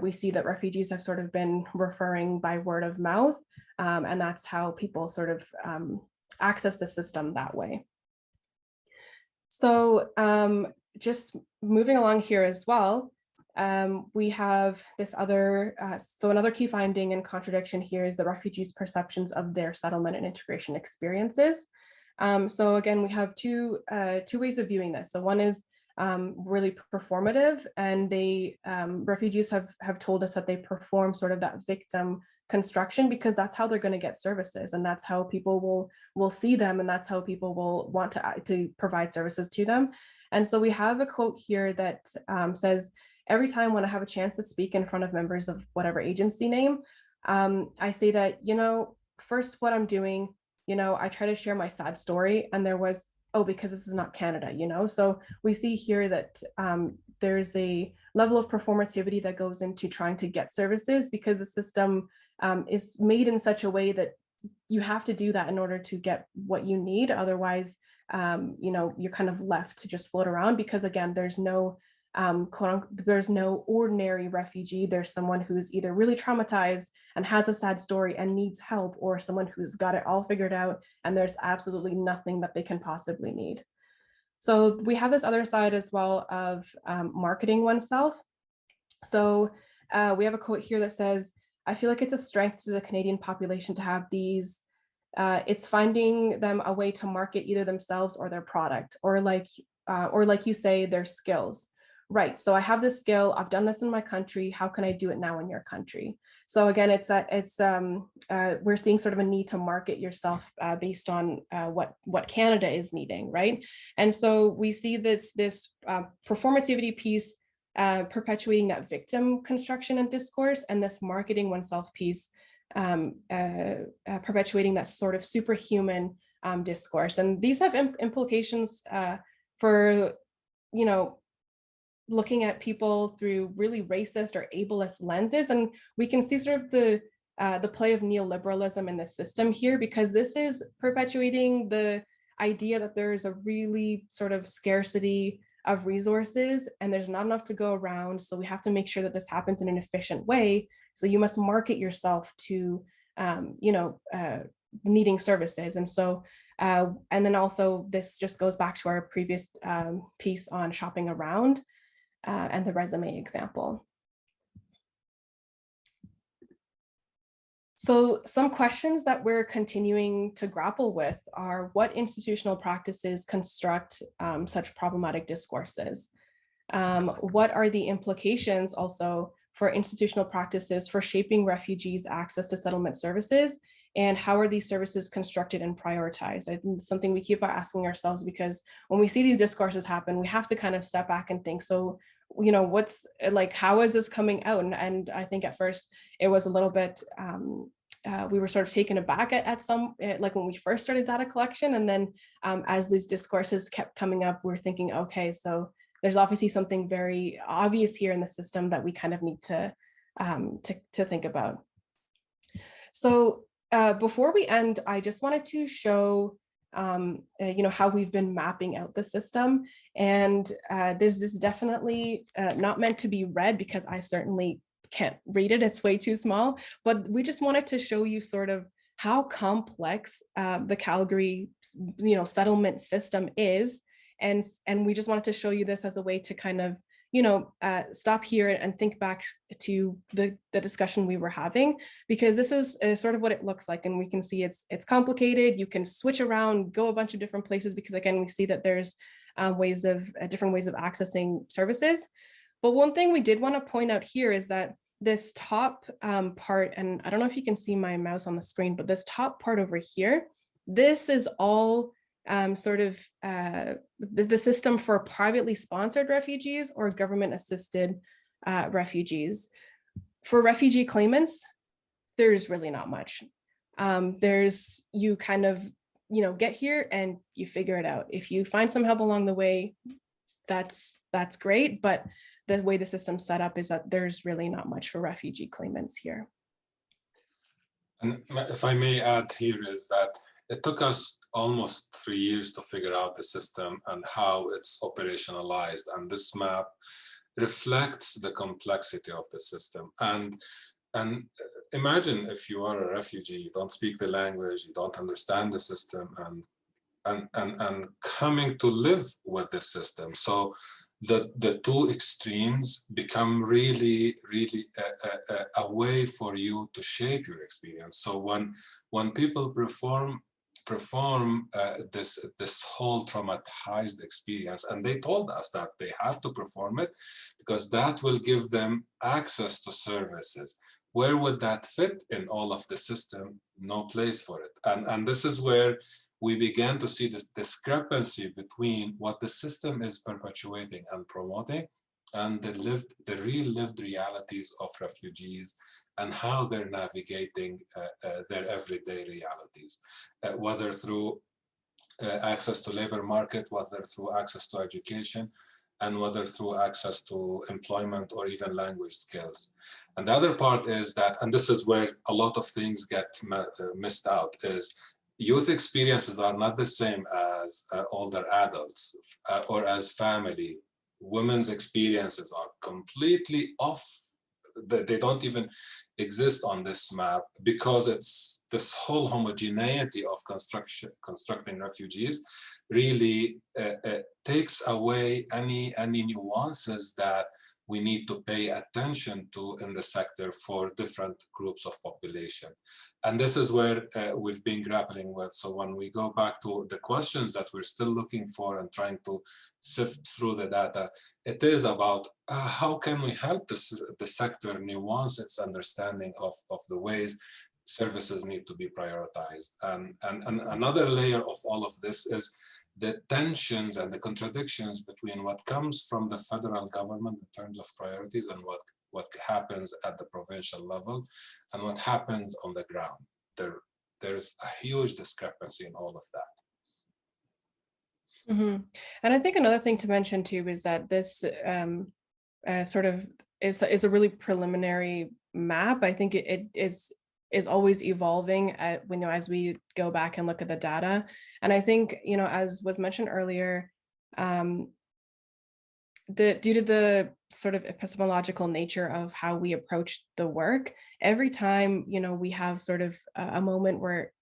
we see that refugees have sort of been referring by word of mouth, and that's how people sort of access the system that way. So just moving along here as well, we have this other, so another key finding and contradiction here is the refugees' perceptions of their settlement and integration experiences. So again, we have two ways of viewing this. So one is really performative, and refugees have told us that they perform sort of that victim construction because that's how they're going to get services, and that's how people will see them, and that's how people will want to provide services to them. And so we have a quote here that says, every time when I have a chance to speak in front of members of whatever agency name, I say that, first what I'm doing, I try to share my sad story. And there was, because this is not Canada, So we see here that there's a level of performativity that goes into trying to get services because the system is made in such a way that you have to do that in order to get what you need. Otherwise, you're kind of left to just float around because again, there's no there's no ordinary refugee. There's someone who's either really traumatized and has a sad story and needs help, or someone who's got it all figured out and there's absolutely nothing that they can possibly need. So we have this other side as well of marketing oneself. So we have a quote here that says, I feel like it's a strength to the Canadian population to have these, it's finding them a way to market either themselves or their product, or like you say, their skills. Right, so I have this skill, I've done this in my country, how can I do it now in your country? So again, we're seeing sort of a need to market yourself based on what Canada is needing, right? And so we see this performativity piece perpetuating that victim construction and discourse, and this marketing oneself piece perpetuating that sort of superhuman discourse. And these have implications for, looking at people through really racist or ableist lenses. And we can see sort of the the play of neoliberalism in the system here, because this is perpetuating the idea that there is a really sort of scarcity of resources and there's not enough to go around. So we have to make sure that this happens in an efficient way. So you must market yourself to, needing services. And so, and then also this just goes back to our previous piece on shopping around and the resume example. So some questions that we're continuing to grapple with are what institutional practices construct such problematic discourses? What are the implications also for institutional practices for shaping refugees' access to settlement services? And how are these services constructed and prioritized? I think it's something we keep asking ourselves, because when we see these discourses happen, we have to kind of step back and think, so, what's like, how is this coming out? And I think at first it was a little bit, we were sort of taken aback at some, like when we first started data collection. And then as these discourses kept coming up, we're thinking, okay, so there's obviously something very obvious here in the system that we kind of need to think about. So before we end, I just wanted to show how we've been mapping out the system. And this is definitely not meant to be read, because I certainly can't read it, it's way too small, but we just wanted to show you sort of how complex the Calgary settlement system is. And we just wanted to show you this as a way to kind of stop here and think back to the discussion we were having, because this is sort of what it looks like. And we can see it's complicated. You can switch around, go a bunch of different places, because again, we see that there's different ways of accessing services. But one thing we did want to point out here is that this top part, and I don't know if you can see my mouse on the screen, but this top part over here, this is all the system for privately sponsored refugees or government assisted refugees. For refugee claimants, there's really not much. You kind of, get here and you figure it out. If you find some help along the way, that's great. But the way the system's set up is that there's really not much for refugee claimants here. And if I may add here, is that it took us almost 3 years to figure out the system and how it's operationalized. And this map reflects the complexity of the system. And imagine if you are a refugee, you don't speak the language, you don't understand the system, and coming to live with the system. So the two extremes become really a way for you to shape your experience. So when people perform this whole traumatized experience, and they told us that they have to perform it because that will give them access to services. Where would that fit in all of the system? No place for it. And this is where we began to see this discrepancy between what the system is perpetuating and promoting and the real lived realities of refugees and how they're navigating their everyday realities, whether through access to labor market, whether through access to education, and whether through access to employment or even language skills. And the other part is that, and this is where a lot of things get missed out, is youth experiences are not the same as older adults or as family. Women's experiences are completely off. They don't even exist on this map because it's this whole homogeneity of constructing refugees really takes away any nuances that we need to pay attention to in the sector for different groups of population. And this is where we've been grappling with. So when we go back to the questions that we're still looking for and trying to sift through the data, it is about how can we help the sector nuance its understanding of the ways services need to be prioritized. And another layer of all of this is the tensions and the contradictions between what comes from the federal government in terms of priorities and what happens at the provincial level and what happens on the ground. There's a huge discrepancy in all of that. Mm-hmm. And I think another thing to mention too is that this sort of is a really preliminary map. I think it is is always evolving as we go back and look at the data. And I think, as was mentioned earlier, due to the sort of epistemological nature of how we approach the work, every time, we have sort of a moment where,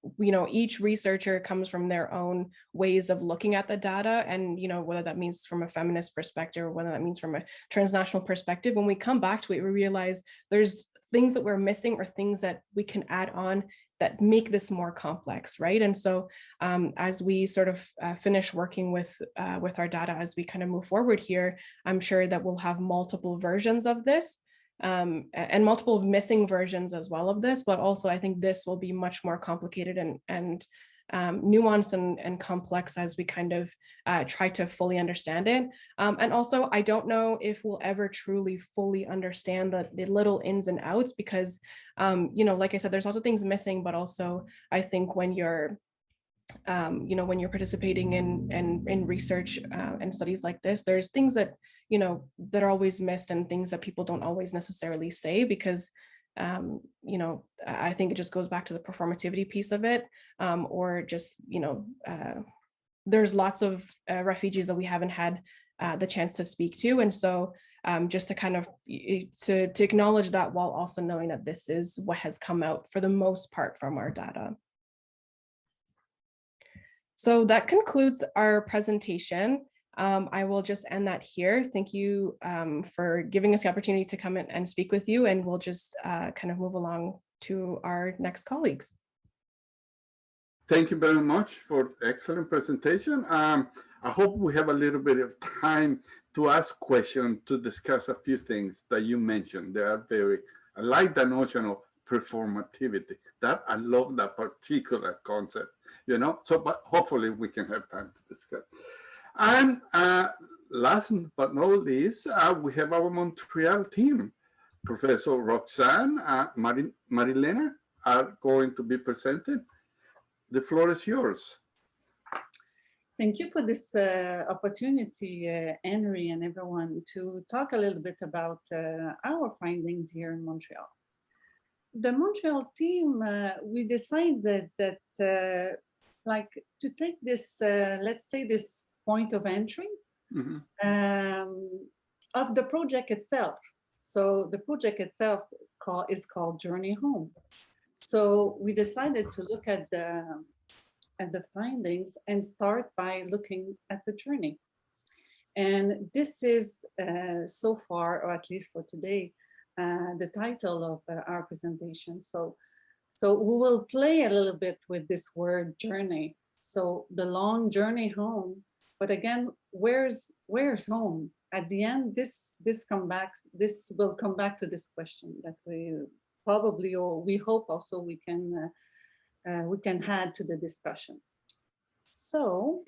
each researcher comes from their own ways of looking at the data, and, whether that means from a feminist perspective or whether that means from a transnational perspective, when we come back to it, we realize there's things that we're missing or things that we can add on that make this more complex, right? And so as we sort of finish working with our data, as we kind of move forward here, I'm sure that we'll have multiple versions of this and multiple missing versions as well of this, but also I think this will be much more complicated and nuanced and complex as we kind of try to fully understand it. And also, I don't know if we'll ever truly fully understand the little ins and outs, because, like I said, there's lots of things missing, but also I think when you're when you're participating in research and studies like this, there's things that, that are always missed and things that people don't always necessarily say, because I think it just goes back to the performativity piece of it, or just, there's lots of refugees that we haven't had the chance to speak to. And so just to kind of to acknowledge that, while also knowing that this is what has come out for the most part from our data. So that concludes our presentation. I will just end that here. Thank you for giving us the opportunity to come in and speak with you, and we'll just kind of move along to our next colleagues. Thank you very much for excellent presentation. I hope we have a little bit of time to ask questions, to discuss a few things that you mentioned. They are I like the notion of performativity. That I love that particular concept, so, but hopefully we can have time to discuss. And last but not least, we have our Montreal team. Professor Roxane, Marilena are going to be presented. The floor is yours. Thank you for this opportunity, Henry and everyone, to talk a little bit about our findings here in Montreal. The Montreal team, we decided that to take this, let's say this point of entry of the project itself. So the project itself is called Journey Home. So we decided to look at the findings and start by looking at the journey. And this is so far, or at least for today, the title of our presentation. So we will play a little bit with this word journey. So the long journey home, but again, where's home? At the end, this will come back to this question that we probably, or we hope also we can add to the discussion. So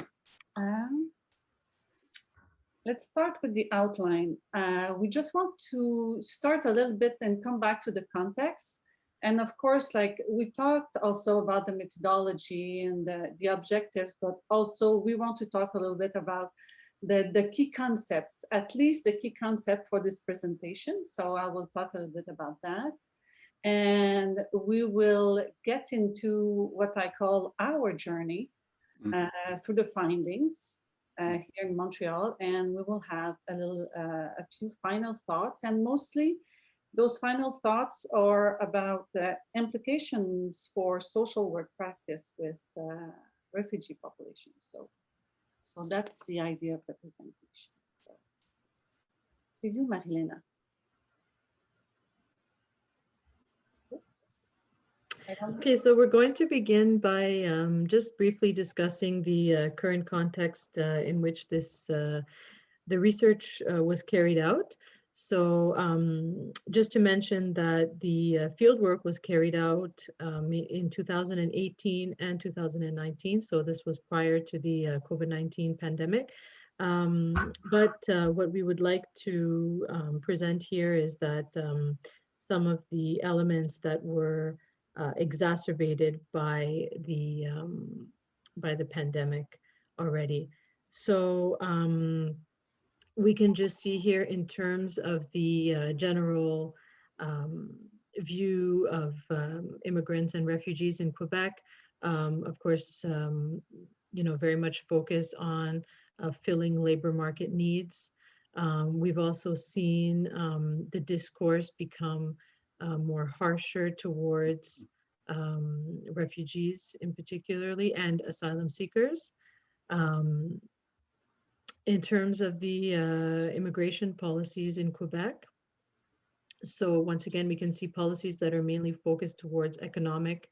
let's start with the outline. We just want to start a little bit and come back to the context. And of course, like we talked also about the methodology and the objectives, but also we want to talk a little bit about the key concepts, at least the key concept for this presentation. So I will talk a little bit about that. And we will get into what I call our journey through the findings here in Montreal. And we will have a few final thoughts, and mostly those final thoughts are about the implications for social work practice with refugee populations. So that's the idea of the presentation. To you, Marilena. Okay, so we're going to begin by just briefly discussing the current context in which the research was carried out. So just to mention that the fieldwork was carried out in 2018 and 2019. So this was prior to the COVID-19 pandemic. But what we would like to present here is that some of the elements that were exacerbated by the pandemic already. So we can just see here in terms of the general view of immigrants and refugees in Quebec. Of course, very much focused on filling labor market needs. We've also seen the discourse become more harsher towards refugees in particularly and asylum seekers. In terms of the immigration policies in Quebec, so once again, we can see policies that are mainly focused towards economic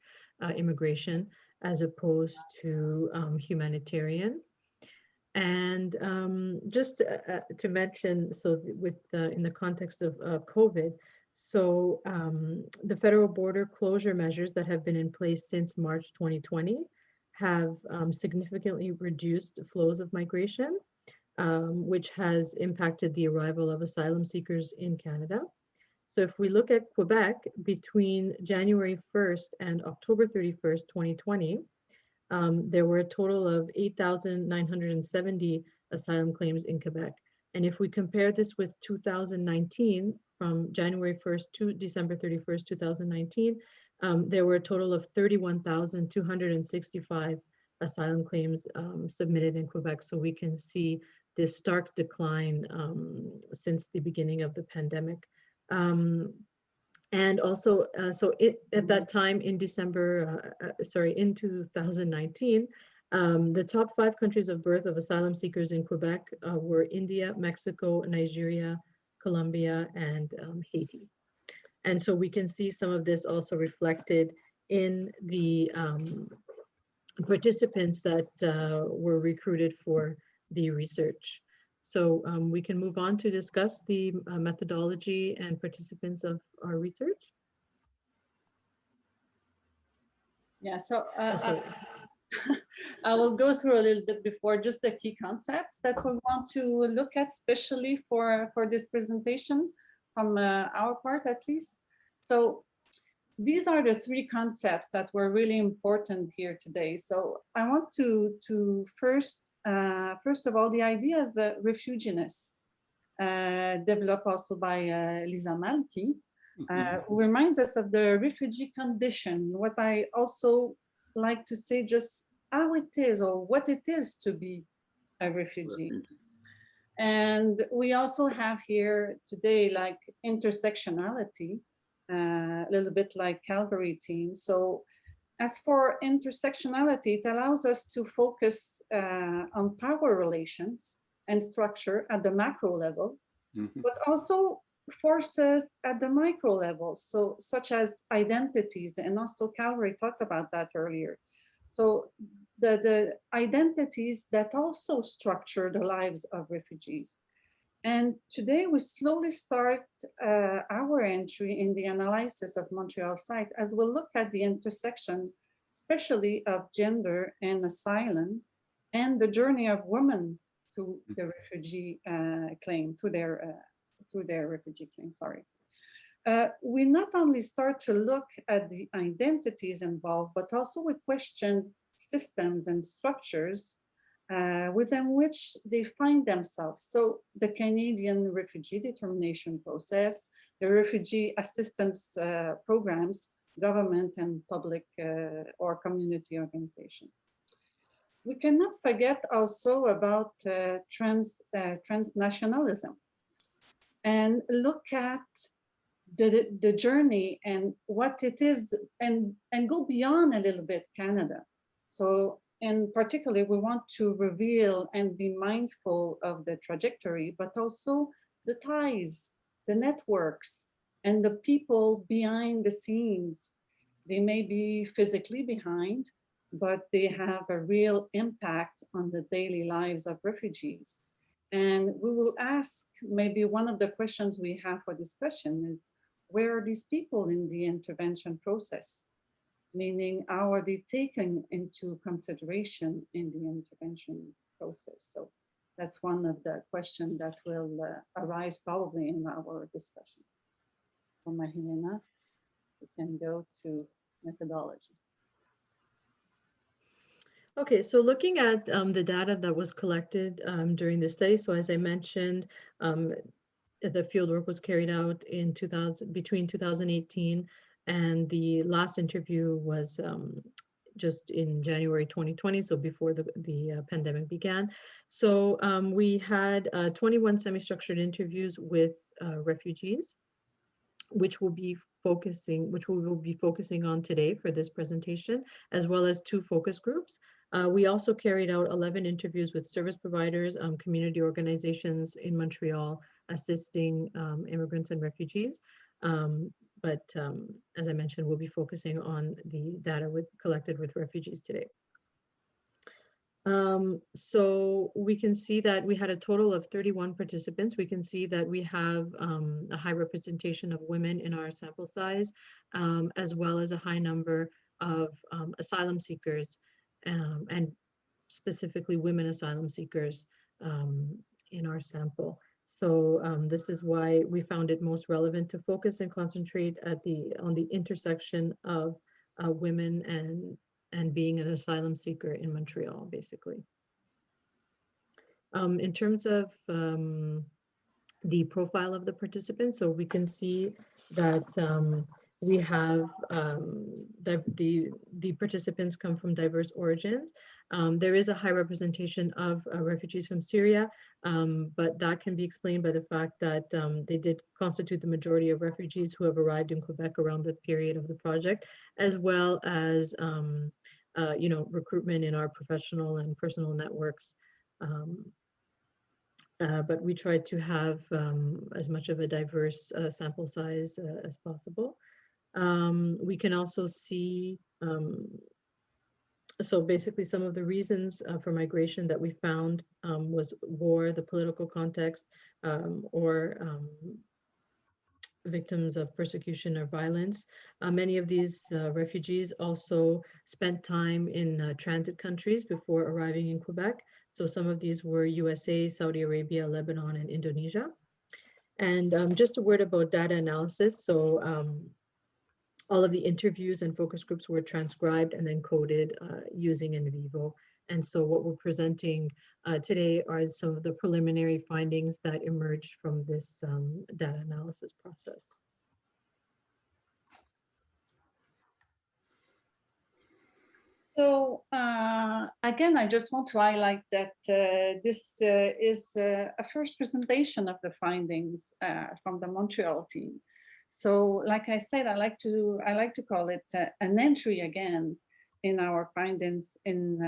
immigration as opposed to humanitarian. And just to mention, so with in the context of COVID, so the federal border closure measures that have been in place since March 2020 have significantly reduced flows of migration, which has impacted the arrival of asylum seekers in Canada. So if we look at Quebec, between January 1st and October 31st, 2020, there were a total of 8,970 asylum claims in Quebec. And if we compare this with 2019, from January 1st to December 31st, 2019, there were a total of 31,265 asylum claims submitted in Quebec. So we can see this stark decline since the beginning of the pandemic. And also, at that time in in 2019, the top 5 countries of birth of asylum seekers in Quebec were India, Mexico, Nigeria, Colombia, and Haiti. And so we can see some of this also reflected in the participants that were recruited for the research. So we can move on to discuss the methodology and participants of our research. Yeah, so I will go through a little bit before just the key concepts that we want to look at, especially for this presentation from our part at least. So these are the 3 concepts that were really important here today. So I want to first of all, the idea of refuginess, developed also by Lisa Malky, reminds us of the refugee condition, what I also like to say, just how it is or what it is to be a refugee. And we also have here today like intersectionality, a little bit like Calgary team. So as for intersectionality, it allows us to focus on power relations and structure at the macro level, but also forces at the micro level, so such as identities, and also Calgary talked about that earlier. So the identities that also structure the lives of refugees. And today we slowly start our entry in the analysis of Montreal site as we'll look at the intersection, especially of gender and asylum, and the journey of women through the refugee claim, through their refugee claim, sorry. We not only start to look at the identities involved, but also we question systems and structures within which they find themselves. So the Canadian refugee determination process, the refugee assistance programs, government and public or community organization. We cannot forget also about transnationalism and look at the journey and what it is, and go beyond a little bit Canada. So in particular, we want to reveal and be mindful of the trajectory, but also the ties, the networks, and the people behind the scenes. They may be physically behind, but they have a real impact on the daily lives of refugees. And we will ask, maybe one of the questions we have for discussion is, where are these people in the intervention process? Meaning, how are they taken into consideration in the intervention process? So that's one of the questions that will arise probably in our discussion. So Marilena, we can go to methodology. Okay, so looking at the data that was collected during the study, so as I mentioned, the fieldwork was carried out in between 2018, and the last interview was just in January 2020, so before the pandemic began. So we had 21 semi-structured interviews with refugees, which we will be focusing on today for this presentation, as well as 2 focus groups. We also carried out 11 interviews with service providers, community organizations in Montreal, assisting immigrants and refugees. But as I mentioned, we'll be focusing on the data collected with refugees today. So we can see that we had a total of 31 participants. We can see that we have a high representation of women in our sample size, as well as a high number of asylum seekers, and specifically women asylum seekers in our sample. So this is why we found it most relevant to focus and concentrate on the intersection of women and being an asylum seeker in Montreal, basically. In terms of the profile of the participants, so we can see that we have the participants come from diverse origins. There is a high representation of refugees from Syria, but that can be explained by the fact that they did constitute the majority of refugees who have arrived in Quebec around the period of the project, as well as recruitment in our professional and personal networks. But we tried to have as much of a diverse sample size as possible. We can also see, so basically some of the reasons for migration that we found was war, the political context, or victims of persecution or violence. Many of these refugees also spent time in transit countries before arriving in Quebec. So some of these were USA, Saudi Arabia, Lebanon, and Indonesia. And just a word about data analysis. So all of the interviews and focus groups were transcribed and then coded using in vivo. And so what we're presenting today are some of the preliminary findings that emerged from this data analysis process. So again, I just want to highlight that this is a first presentation of the findings from the Montreal team. So like I said, I like to call it an entry again in our findings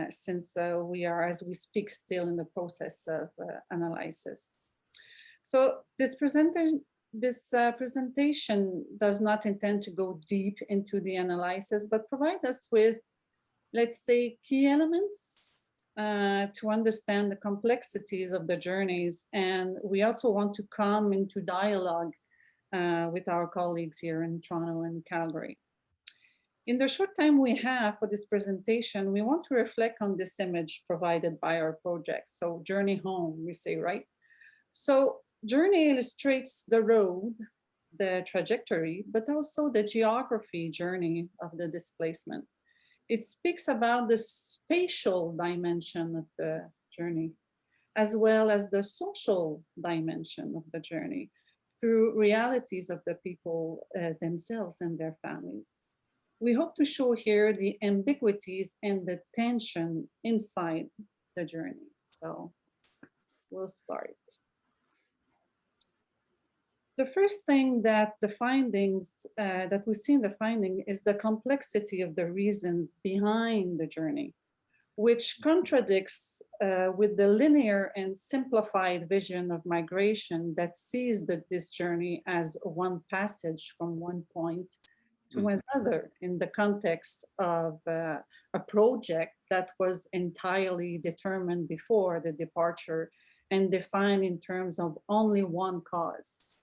since we are, as we speak, still in the process of analysis. So this presentation does not intend to go deep into the analysis, but provide us with, let's say, key elements to understand the complexities of the journeys. And we also want to come into dialogue with our colleagues here in Toronto and Calgary. In the short time we have for this presentation, we want to reflect on this image provided by our project. So journey home, we say, right? So journey illustrates the road, the trajectory, but also the geography journey of the displacement. It speaks about the spatial dimension of the journey, as well as the social dimension of the journey through realities of the people themselves and their families. We hope to show here the ambiguities and the tension inside the journey. So we'll start. The first thing that the findings, that we see in the finding is the complexity of the reasons behind the journey, which contradicts with the linear and simplified vision of migration that sees this journey as one passage from one point to another in the context of a project that was entirely determined before the departure and defined in terms of only one cause.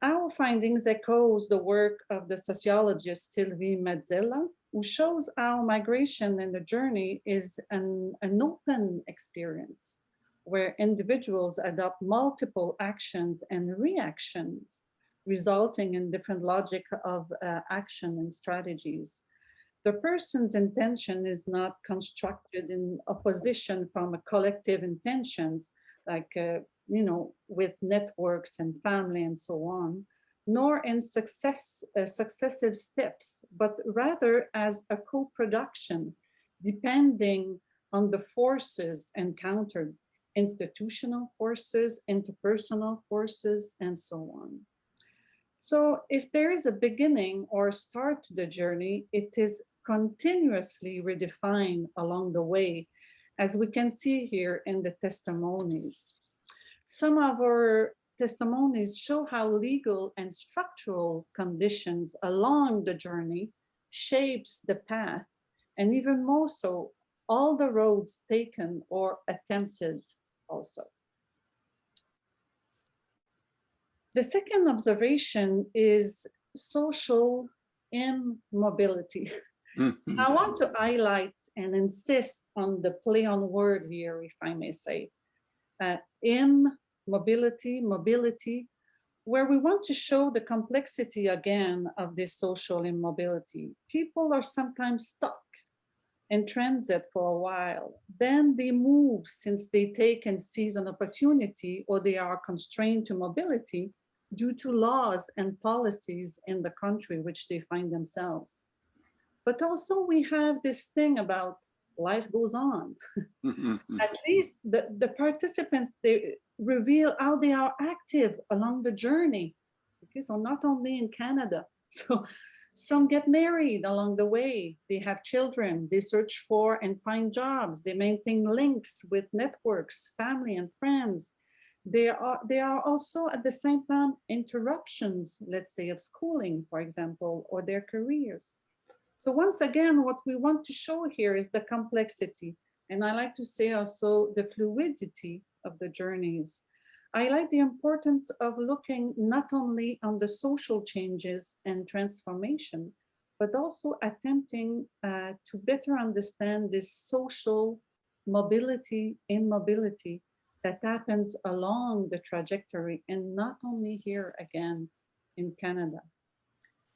Our findings echoes the work of the sociologist Sylvie Mazzella, who shows how migration and the journey is an open experience where individuals adopt multiple actions and reactions, resulting in different logic of action and strategies. The person's intention is not constructed in opposition from a collective intentions, like with networks and family and so on, nor in successive steps, but rather as a co-production, depending on the forces encountered, institutional forces, interpersonal forces, and so on. So if there is a beginning or start to the journey, it is continuously redefined along the way, as we can see here in the testimonies. Some of our testimonies show how legal and structural conditions along the journey shapes the path, and even more so, all the roads taken or attempted also. The second observation is social immobility. I want to highlight and insist on the play on word here, if I may say. Immobility, mobility, where we want to show the complexity again of this social immobility. People are sometimes stuck in transit for a while. Then they move since they take and seize an opportunity, or they are constrained to mobility due to laws and policies in the country which they find themselves. But also we have this thing about life goes on. At least the participants, they reveal how they are active along the journey. Okay, so not only in Canada. So some get married along the way, they have children, they search for and find jobs, they maintain links with networks, family and friends. There are also at the same time interruptions, let's say, of schooling, for example, or their careers. So once again, what we want to show here is the complexity. And I like to say also the fluidity of the journeys. I like the importance of looking not only on the social changes and transformation, but also attempting to better understand this social mobility, immobility that happens along the trajectory, and not only here again in Canada.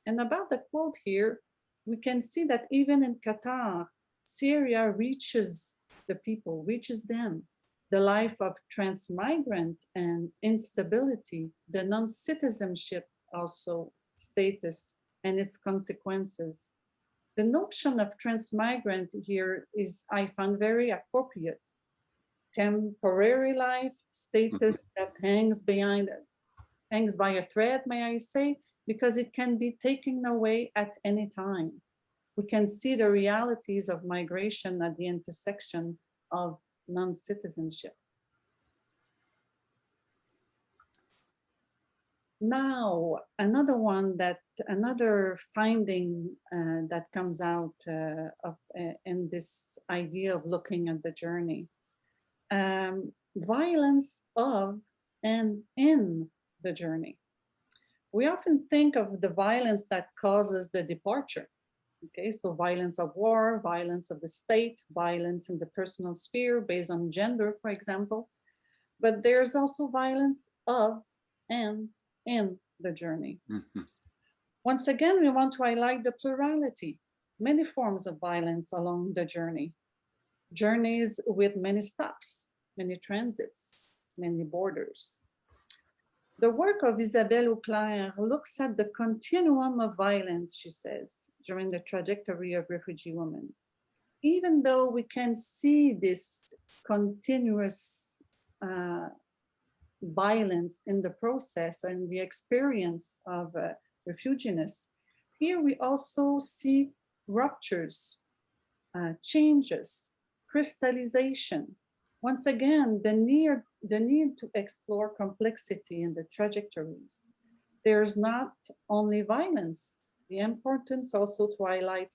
And about the quote here, we can see that even in Qatar, Syria reaches the people, reaches them. The life of transmigrant and instability, the non-citizenship also status and its consequences. The notion of transmigrant here is, I found, very appropriate. Temporary life status that hangs by a thread, may I say, because it can be taken away at any time. We can see the realities of migration at the intersection of non-citizenship. Now, another finding that comes out in this idea of looking at the journey. Violence of and in the journey. We often think of the violence that causes the departure. Okay, so violence of war, violence of the state, violence in the personal sphere based on gender, for example. But there's also violence of and in the journey. Once again, we want to highlight the plurality, many forms of violence along the journey. Journeys with many stops, many transits, many borders. The work of Isabelle Auclair looks at the continuum of violence, she says, during the trajectory of refugee women. Even though we can see this continuous violence in the process and the experience of refuginess, here we also see ruptures, changes, crystallization. Once again, the need to explore complexity in the trajectories. There's not only violence, the importance also to highlight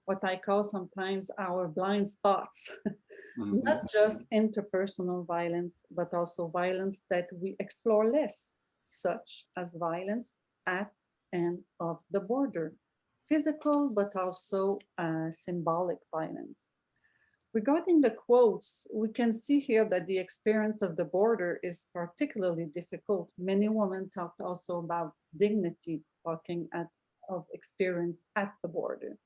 what I call sometimes our blind spots, not just interpersonal violence, but also violence that we explore less, such as violence at and of the border, physical, but also symbolic violence. Regarding the quotes, we can see here that the experience of the border is particularly difficult. Many women talked also about dignity, talking of experience at the border.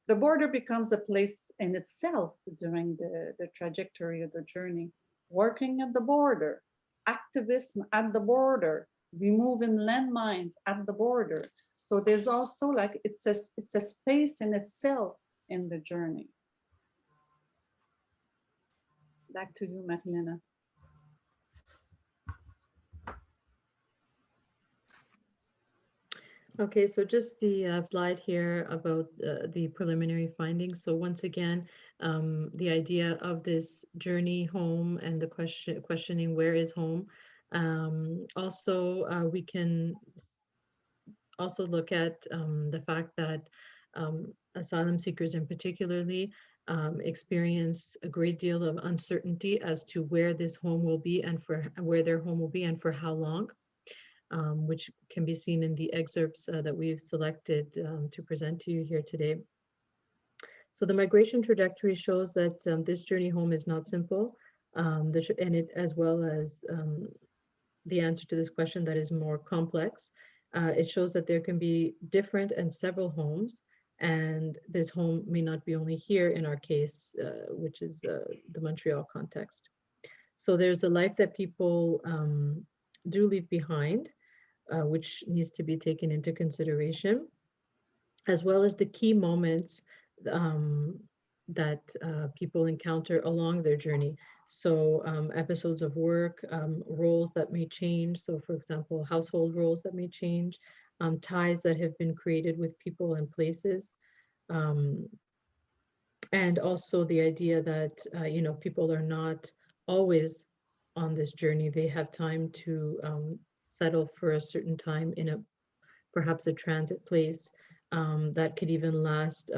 The border becomes a place in itself during the trajectory of the journey. Working at the border, activism at the border, removing landmines at the border. So there's also like, it's a space in itself in the journey. Back to you, Marilena. Okay, so just the slide here about the preliminary findings. So once again, the idea of this journey home and the questioning where is home. Also, we can also look at the fact that asylum seekers in particularly experience a great deal of uncertainty as to where this home will be and for where their home will be and for how long. Which can be seen in the excerpts that we've selected to present to you here today. So the migration trajectory shows that this journey home is not simple, and it, as well as the answer to this question that is more complex. It shows that there can be different and several homes, and this home may not be only here in our case, which is the Montreal context. So there's the life that people do leave behind, which needs to be taken into consideration, as well as the key moments that people encounter along their journey. So episodes of work, roles that may change. So for example, household roles that may change, ties that have been created with people and places. And also the idea that, you know, people are not always on this journey. They have time to settle for a certain time in perhaps a transit place that could even last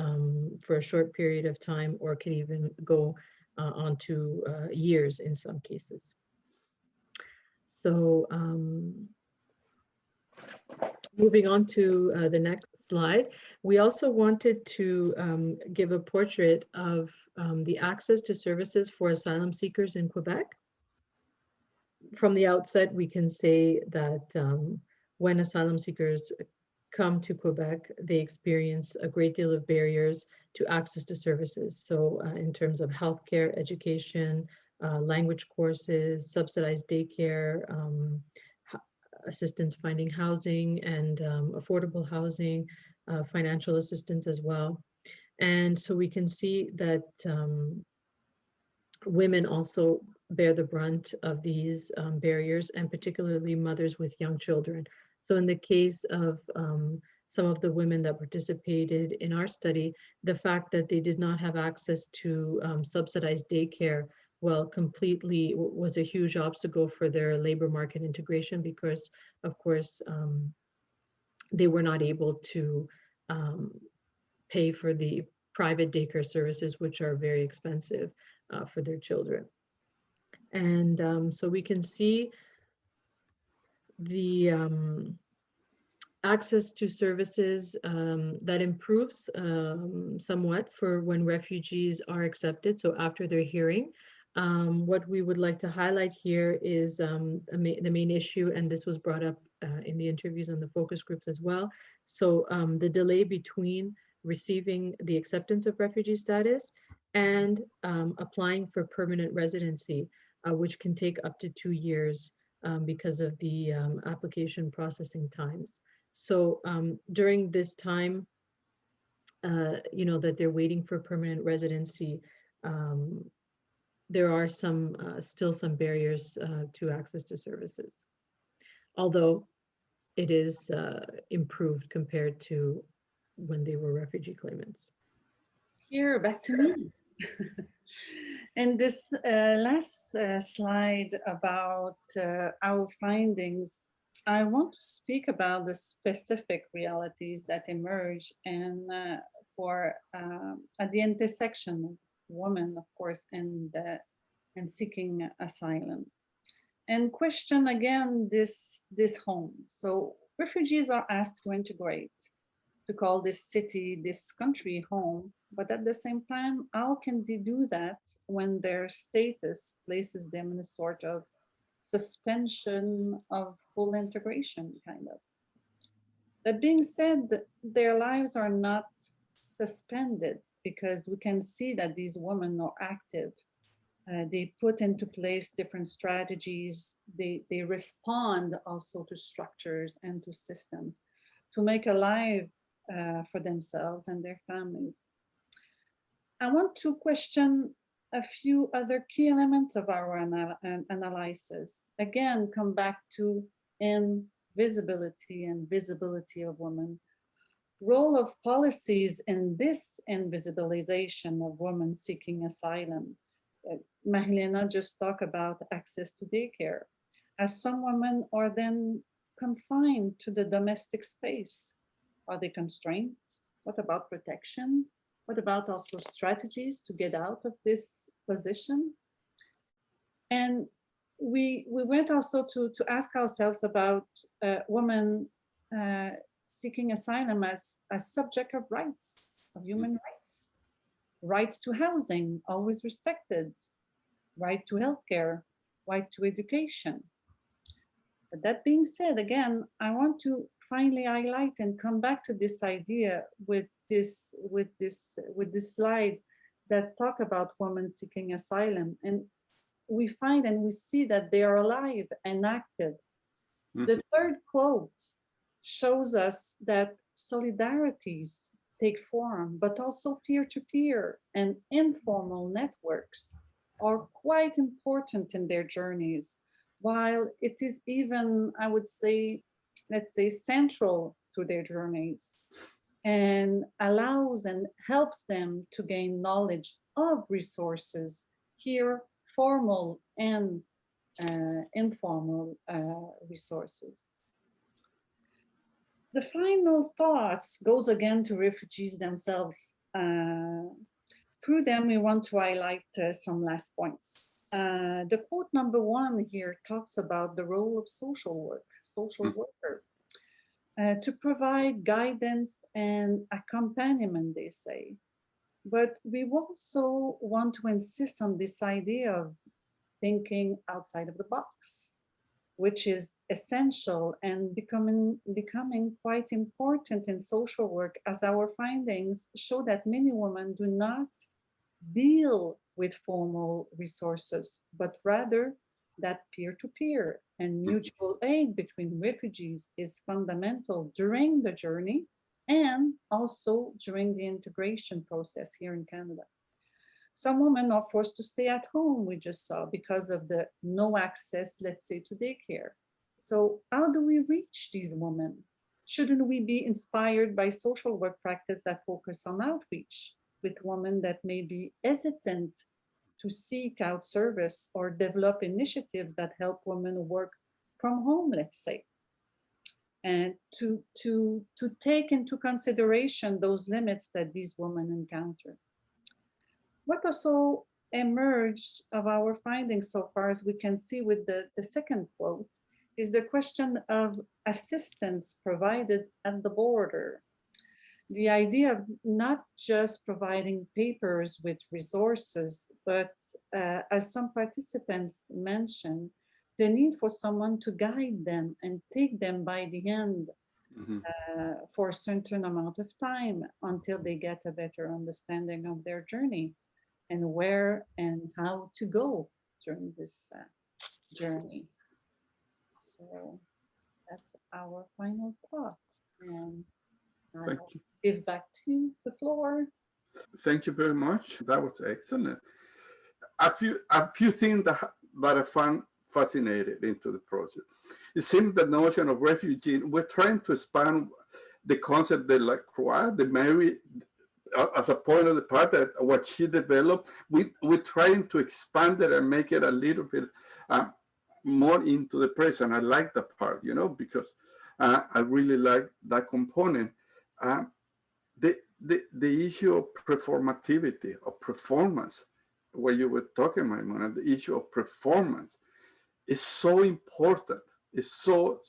for a short period of time, or could even go on to years in some cases. So moving on to the next slide, we also wanted to give a portrait of the access to services for asylum seekers in Quebec. From the outset, we can say that when asylum seekers come to Quebec, they experience a great deal of barriers to access to services. So in terms of healthcare, education, language courses, subsidized daycare, assistance finding housing and affordable housing, financial assistance as well. And so we can see that women also bear the brunt of these barriers, and particularly mothers with young children. So in the case of some of the women that participated in our study, the fact that they did not have access to subsidized daycare, well, completely was a huge obstacle for their labor market integration, because of course, they were not able to pay for the private daycare services, which are very expensive for their children. And so we can see the access to services that improves somewhat for when refugees are accepted, so after their hearing. What we would like to highlight here is the main issue, and this was brought up in the interviews and the focus groups as well. So the delay between receiving the acceptance of refugee status and applying for permanent residency, which can take up to 2 years because of the application processing times. So during this time, you know, that they're waiting for permanent residency, there are still some barriers to access to services, although it is improved compared to when they were refugee claimants. Here, back to me. And this last slide about our findings, I want to speak about the specific realities that emerge and for at the intersection of women, of course, and seeking asylum, and question again this home. So refugees are asked to integrate, to call this city, this country home, but at the same time, how can they do that when their status places them in a sort of suspension of full integration, kind of? That being said, their lives are not suspended, because we can see that these women are active They put into place different strategies. They respond also to structures and to systems to make a life for themselves and their families. I want to question a few other key elements of our analysis. Again, come back to invisibility and visibility of women. Role of policies in this invisibilization of women seeking asylum. Marilena just talked about access to daycare. As some women are then confined to the domestic space. Are they constrained? What about protection? What about also strategies to get out of this position? And we went also to ask ourselves about women seeking asylum as subject of rights, of human rights. Rights to housing, always respected. Right to healthcare, right to education. But that being said, again, I want to finally highlight and come back to this idea with this slide that talk about women seeking asylum. And we find and we see that they are alive and active. The third quote shows us that solidarities take form, but also peer-to-peer and informal networks are quite important in their journeys, while it is even, I would say, let's say, central to their journeys, and allows and helps them to gain knowledge of resources, here formal and informal resources. The final thoughts goes again to refugees themselves. Through them, we want to highlight some last points. The quote number 1 here talks about the role of social worker, to provide guidance and accompaniment, they say. But we also want to insist on this idea of thinking outside of the box, which is essential and becoming quite important in social work, as our findings show that many women do not deal with formal resources, but rather that peer-to-peer and mutual aid between refugees is fundamental during the journey and also during the integration process here in Canada. Some women are forced to stay at home, we just saw, because of the no access, let's say, to daycare. So how do we reach these women? Shouldn't we be inspired by social work practice that focus on outreach with women that may be hesitant to seek out service or develop initiatives that help women work from home, let's say, and to take into consideration those limits that these women encounter. What also emerged of our findings so far, as we can see with the second quote, is the question of assistance provided at the border. The idea of not just providing papers with resources, but as some participants mentioned, the need for someone to guide them and take them by the hand for a certain amount of time until they get a better understanding of their journey and where and how to go during this journey. So that's our final thought. And Thank you. Give back to the floor. Thank you very much. That was excellent. A few things that I found fascinating into the process. It seems the notion of refugee, we're trying to expand the concept de la Croix, the Mary, as a point of the part that what she developed, we're trying to expand it and make it a little bit more into the present. I like that part, you know, because I really like that component. The issue of performativity, of performance, where you were talking, Maimuna, the issue of performance is so important. It's so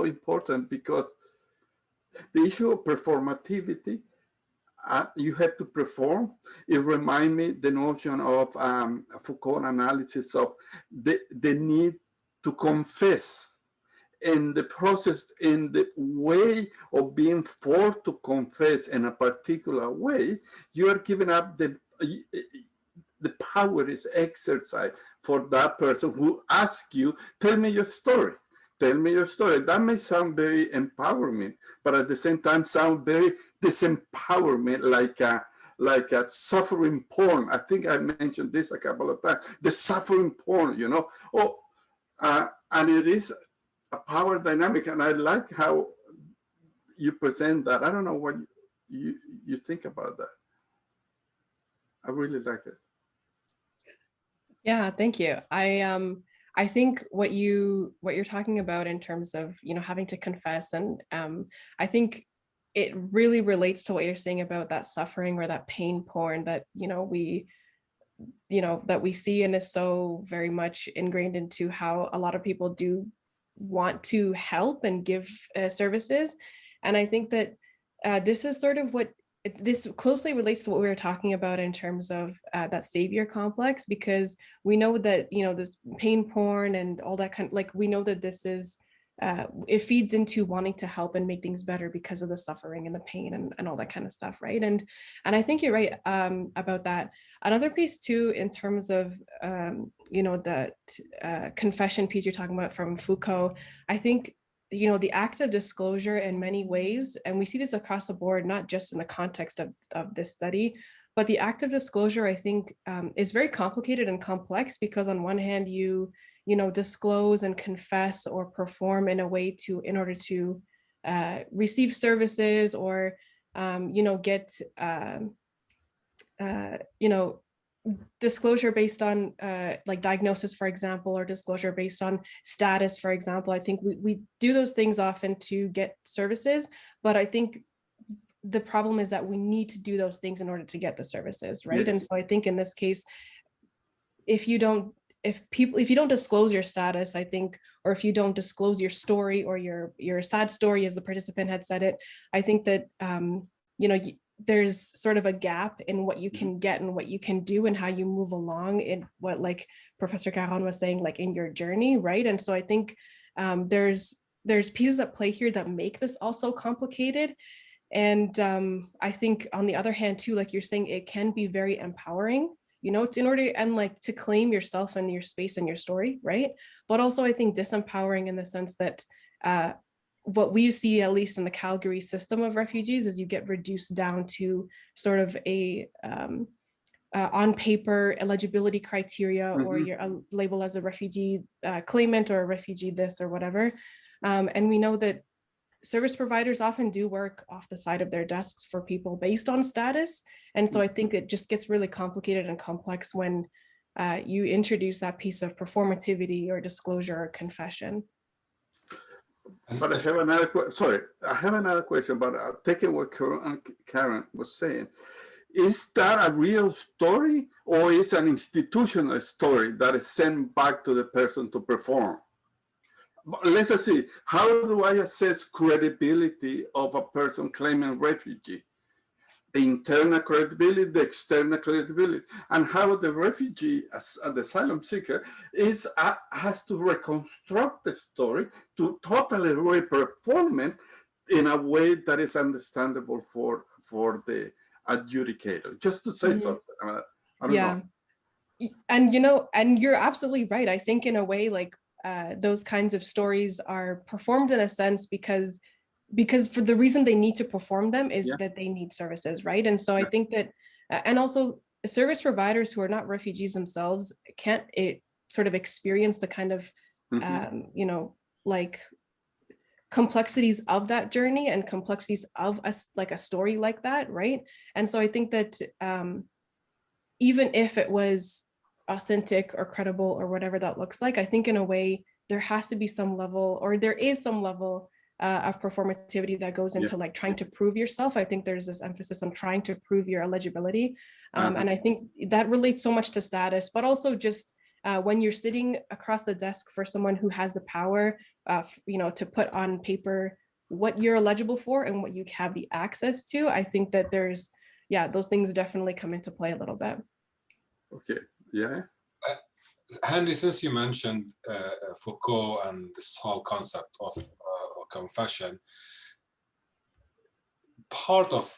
important, because the issue of performativity, you have to perform. It reminds me the notion of Foucault analysis of the need to confess. In the process, in the way of being forced to confess in a particular way, you are giving up the power is exercised for that person who asks you, tell me your story. Tell me your story. That may sound very empowering, but at the same time sound very disempowerment, like a suffering porn. I think I mentioned this a couple of times. The suffering porn, you know. And it is a power dynamic, and I like how you present that. I don't know what you think about that. I really like it. Yeah, thank you. I think what you're talking about in terms of, you know, having to confess, and I think it really relates to what you're saying about that suffering or that pain porn that, you know, that we see, and is so very much ingrained into how a lot of people do want to help and give services. And I think that this is sort of what this closely relates to what we were talking about in terms of that savior complex, because we know that, you know, this pain porn and all that kind of, like, we know that this is it feeds into wanting to help and make things better because of the suffering and the pain and all that kind of stuff, right? And I think you're right about that. Another piece too, in terms of you know, that confession piece you're talking about from Foucault, I think, you know, the act of disclosure in many ways, and we see this across the board, not just in the context of this study, but the act of disclosure, I think, is very complicated and complex, because on one hand, you know, disclose and confess or perform in a way in order to receive services, or, you know, get, you know, disclosure based on like diagnosis, for example, or disclosure based on status, for example. I think we do those things often to get services, but I think the problem is that we need to do those things in order to get the services, right? And so I think in this case, if you don't disclose your status, I think, or if you don't disclose your story or your sad story, as the participant had said it, I think that you know, there's sort of a gap in what you can get and what you can do and how you move along in what, like Professor Caron was saying, like in your journey, right? And so I think there's pieces at play here that make this also complicated. And I think on the other hand too, like you're saying, it can be very empowering, you know, in order and like to claim yourself and your space and your story, right? But also I think disempowering in the sense that what we see, at least in the Calgary system of refugees, is you get reduced down to sort of a on paper eligibility criteria, or you're labeled as a refugee claimant or a refugee this or whatever. And we know that service providers often do work off the side of their desks for people based on status. And so I think it just gets really complicated and complex when you introduce that piece of performativity or disclosure or confession. But I have another question, but taking what Karen was saying, is that a real story, or is an institutional story that is sent back to the person to perform? Let's just see, how do I assess credibility of a person claiming refugee? The internal credibility, the external credibility, and how the refugee, as an asylum seeker, has to reconstruct the story to totally reperform it in a way that is understandable for the adjudicator. Just to say something, I don't know. And you know, and you're absolutely right. I think in a way, like those kinds of stories are performed in a sense because for the reason they need to perform them is that they need services, right? And so I think that, and also service providers who are not refugees themselves can't sort of experience the kind of, you know, like complexities of that journey and complexities of like a story like that, right? And so I think that even if it was authentic or credible or whatever that looks like, I think in a way there has to be some level, or there is some level of performativity that goes into like trying to prove yourself. I think there's this emphasis on trying to prove your eligibility. And I think that relates so much to status, but also just when you're sitting across the desk for someone who has the power, you know, to put on paper what you're eligible for and what you have the access to, I think that there's, those things definitely come into play a little bit. Okay, yeah. Henry, since you mentioned Foucault and this whole concept of confession, part of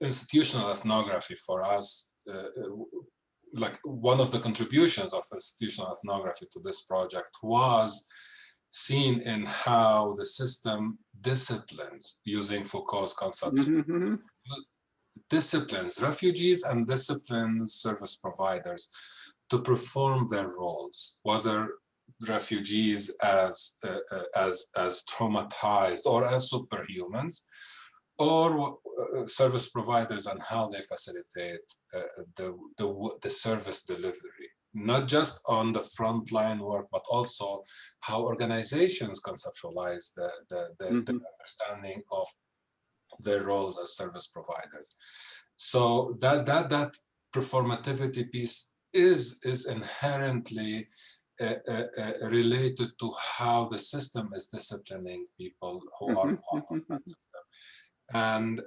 institutional ethnography for us like one of the contributions of institutional ethnography to this project was seen in how the system disciplines, using Foucault's concepts, disciplines refugees and disciplines service providers to perform their roles, whether refugees as traumatized or as superhumans, or service providers and how they facilitate the service delivery, not just on the frontline work, but also how organizations conceptualize the understanding of their roles as service providers. So that performativity piece is inherently related to how the system is disciplining people who are part of that system. And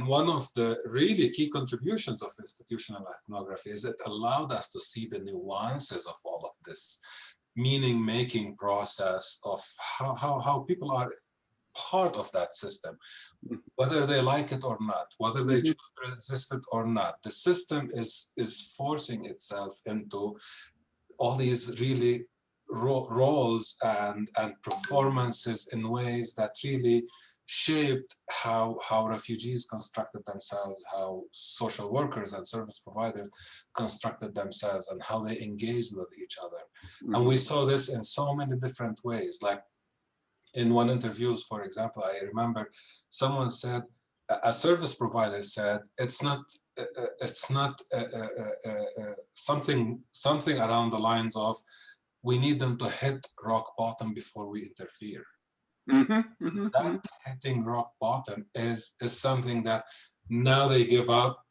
one of the really key contributions of institutional ethnography is it allowed us to see the nuances of all of this meaning-making process of how people are part of that system, whether they like it or not, whether they choose to resist it or not. The system is forcing itself into all these really roles and performances in ways that really shaped how refugees constructed themselves, how social workers and service providers constructed themselves, and how they engaged with each other. And we saw this in so many different ways. Like in one interviews, for example, I remember someone said, a service provider said, it's not something around the lines of, we need them to hit rock bottom before we interfere. That hitting rock bottom is something that now they give up.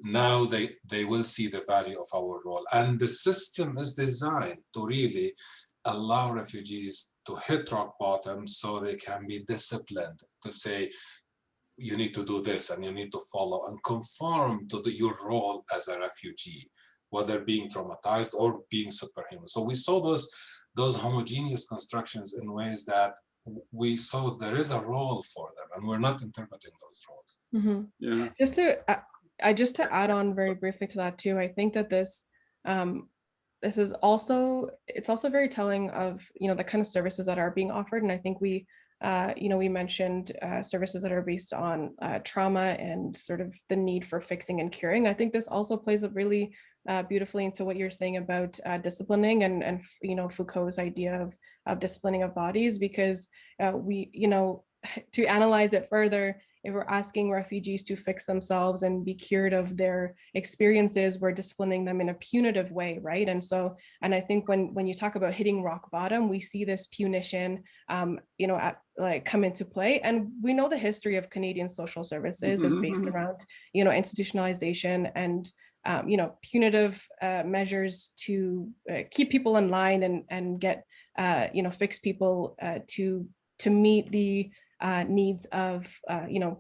Now they will see the value of our role. And the system is designed to really allow refugees to hit rock bottom so they can be disciplined to say, you need to do this and you need to follow and conform to your role as a refugee, whether being traumatized or being superhuman. So we saw those homogeneous constructions in ways that we saw there is a role for them, and we're not interpreting those roles. Yeah. Just to add on very briefly to that too, I think that this is also, it's also very telling of, the kind of services that are being offered. And I think we mentioned services that are based on trauma and sort of the need for fixing and curing. I think this also plays a really beautifully into what you're saying about disciplining and Foucault's idea of disciplining of bodies, because to analyze it further, if we're asking refugees to fix themselves and be cured of their experiences, we're disciplining them in a punitive way, right? And I think when you talk about hitting rock bottom, we see this punition, come into play. And we know the history of Canadian social services is based around, institutionalization and punitive measures to keep people in line and get, fix people to meet the needs of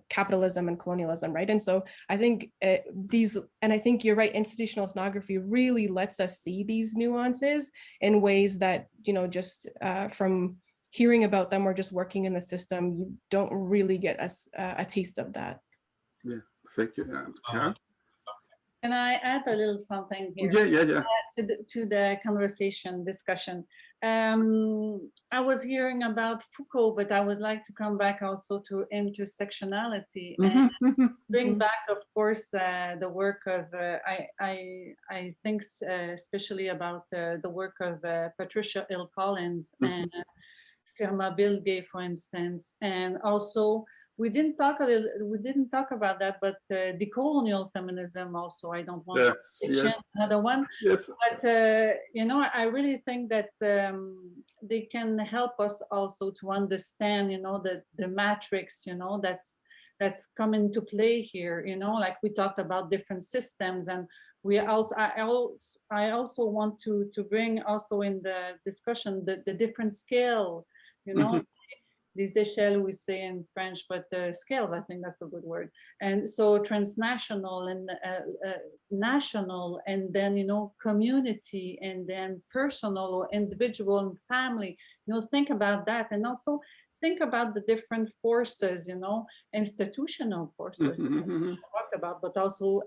capitalism and colonialism, right? And so I think I think you're right, institutional ethnography really lets us see these nuances in ways that just from hearing about them or just working in the system, you don't really get a taste of that. Yeah, thank you. Karen? Can I add a little something here? Yeah. To the discussion. I was hearing about Foucault, but I would like to come back also to intersectionality and bring back, of course, the work of, I think especially about the work of Patricia Hill Collins and Sirma Bilge, for instance, and also we didn't talk about that, but decolonial feminism also. I don't want to mention another one. Yes. But I really think that they can help us also to understand, the matrix, that's come into play here. Like we talked about different systems, and I also want to bring also in the discussion the different scale, les échelles we say in French, but scales, I think that's a good word. And so transnational and national, and then, community, and then personal or individual and family, think about that. And also think about the different forces, institutional forces we talked about, but also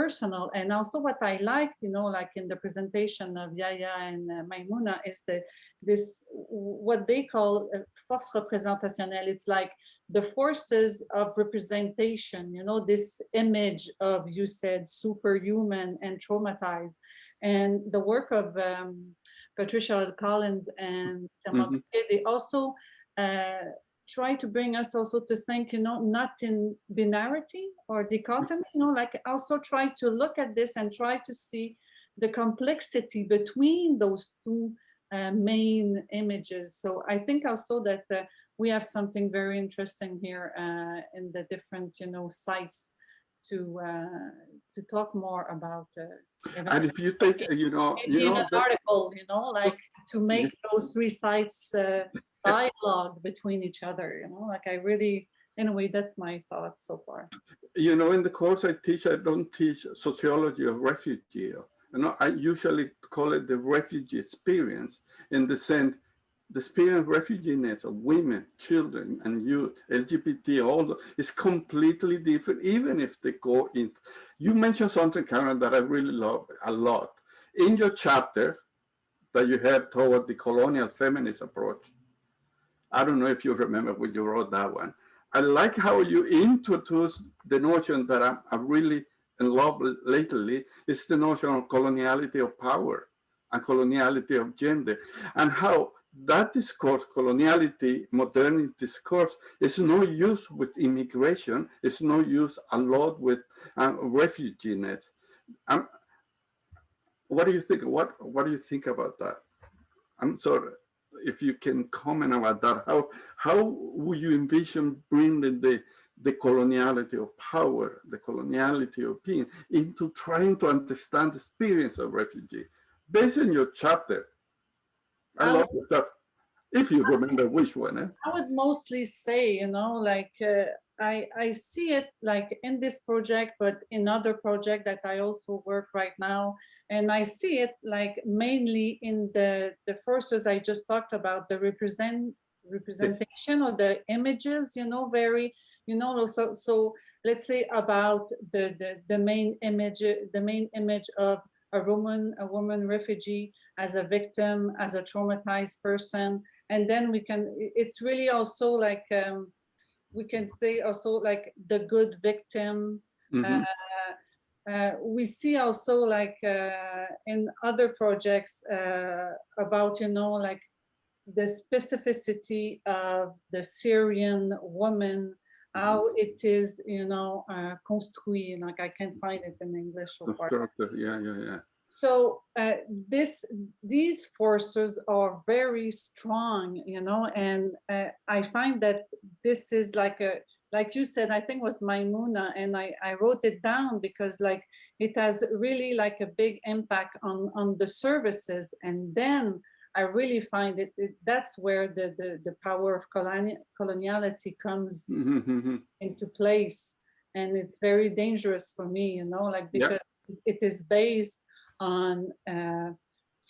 personal. And also what I liked, you know, like in the presentation of Yahya and Maimuna, is this what they call force représentationnelle. It's like the forces of representation, you know, this image of, you said, superhuman and traumatized. And the work of Patricia Collins and Selma, they also try to bring us also to think, you know, not in binarity or dichotomy, you know, like also try to look at this and try to see the complexity between those two main images. So I think also that we have something very interesting here in the different, you know, sites to talk more about. And if you take, you know an article, you know, like to make those three sites dialogue between each other, you know, like I really, anyway, that's my thoughts so far. You know, in the course I teach, I don't teach sociology of refugee. You know, I usually call it the refugee experience, in the sense, the experience of refugees of women, children, and youth, LGBT, all is completely different, even if they go in. You mentioned something, Karen, that I really love a lot. In your chapter that you have toward the colonial feminist approach, I don't know if you remember when you wrote that one. I like how you introduce the notion that I'm really in love lately. It's the notion of coloniality of power and coloniality of gender, and how that discourse, coloniality, modernity discourse, is no use with immigration. It's no use a lot with refugee nets. What do you think? What do you think about that? I'm sorry, if you can comment about that. How would you envision bringing the coloniality of power, the coloniality of being, into trying to understand the experience of refugee? Based on your chapter, I love the chapter. If you remember which one. I would mostly say, you know, like I see it like in this project, but in other project that I also work right now. And I see it like mainly in the forces I just talked about, the representation or the images, you know, very, you know, so let's say about the main image of a woman refugee as a victim, as a traumatized person. And then we can, it's really also like, we can say also like the good victim. We see also like in other projects about, you know, like the specificity of the Syrian woman, how it is, you know, construit, like I can't find it in English so far. Yeah. So these forces are very strong, you know, and I find that this is like you said, I think it was Maimuna, and I wrote it down because like it has really like a big impact on the services. And then I really find that's where the power of coloniality comes into place. And it's very dangerous for me, you know, like because it is based on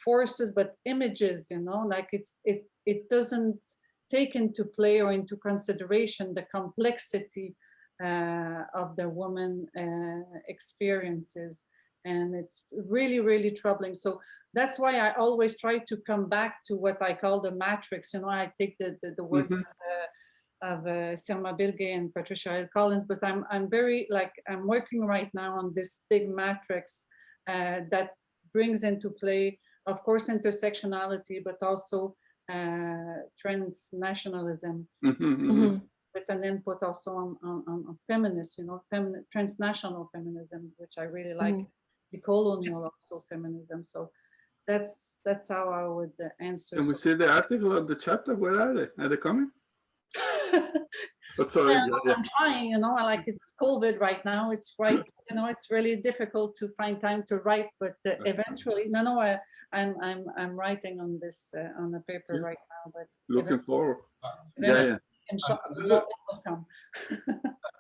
forces, but images, you know, like it doesn't take into play or into consideration the complexity of the woman experiences. And it's really, really troubling. So that's why I always try to come back to what I call the matrix. You know, I take the work of Selma Bilge and Patricia Collins, but I'm very like, I'm working right now on this big matrix that brings into play, of course, intersectionality, but also transnationalism, with an input also on feminists, you know, transnational feminism, which I really like, decolonial also feminism. So that's how I would answer. Can we see the article of the chapter? Where are they? Are they coming? Sorry, I'm trying, you know, like it's COVID right now. It's right, you know, it's really difficult to find time to write, but eventually, I'm writing on this on the paper right now. But looking forward.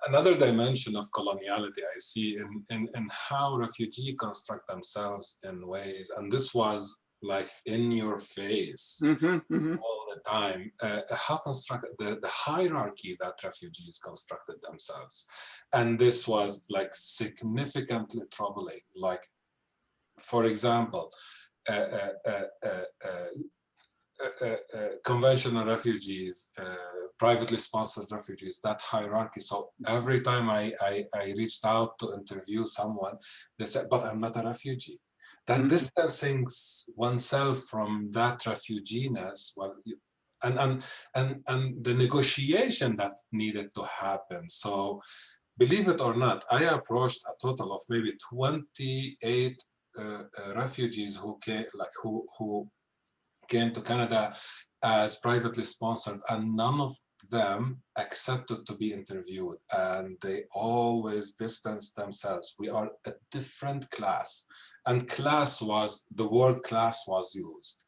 Another dimension of coloniality I see in how refugees construct themselves in ways, and this was like in your face all the time, how constructed the hierarchy that refugees constructed themselves. And this was like significantly troubling. Like, for example, conventional refugees, privately sponsored refugees, that hierarchy. So every time I reached out to interview someone, they said, but I'm not a refugee. That distancing oneself from that refugeeness, well, and the negotiation that needed to happen. So believe it or not, I approached a total of maybe 28 refugees who came, who came to Canada as privately sponsored, and none of them accepted to be interviewed, and they always distanced themselves. We are a different class, and class was, the word class was used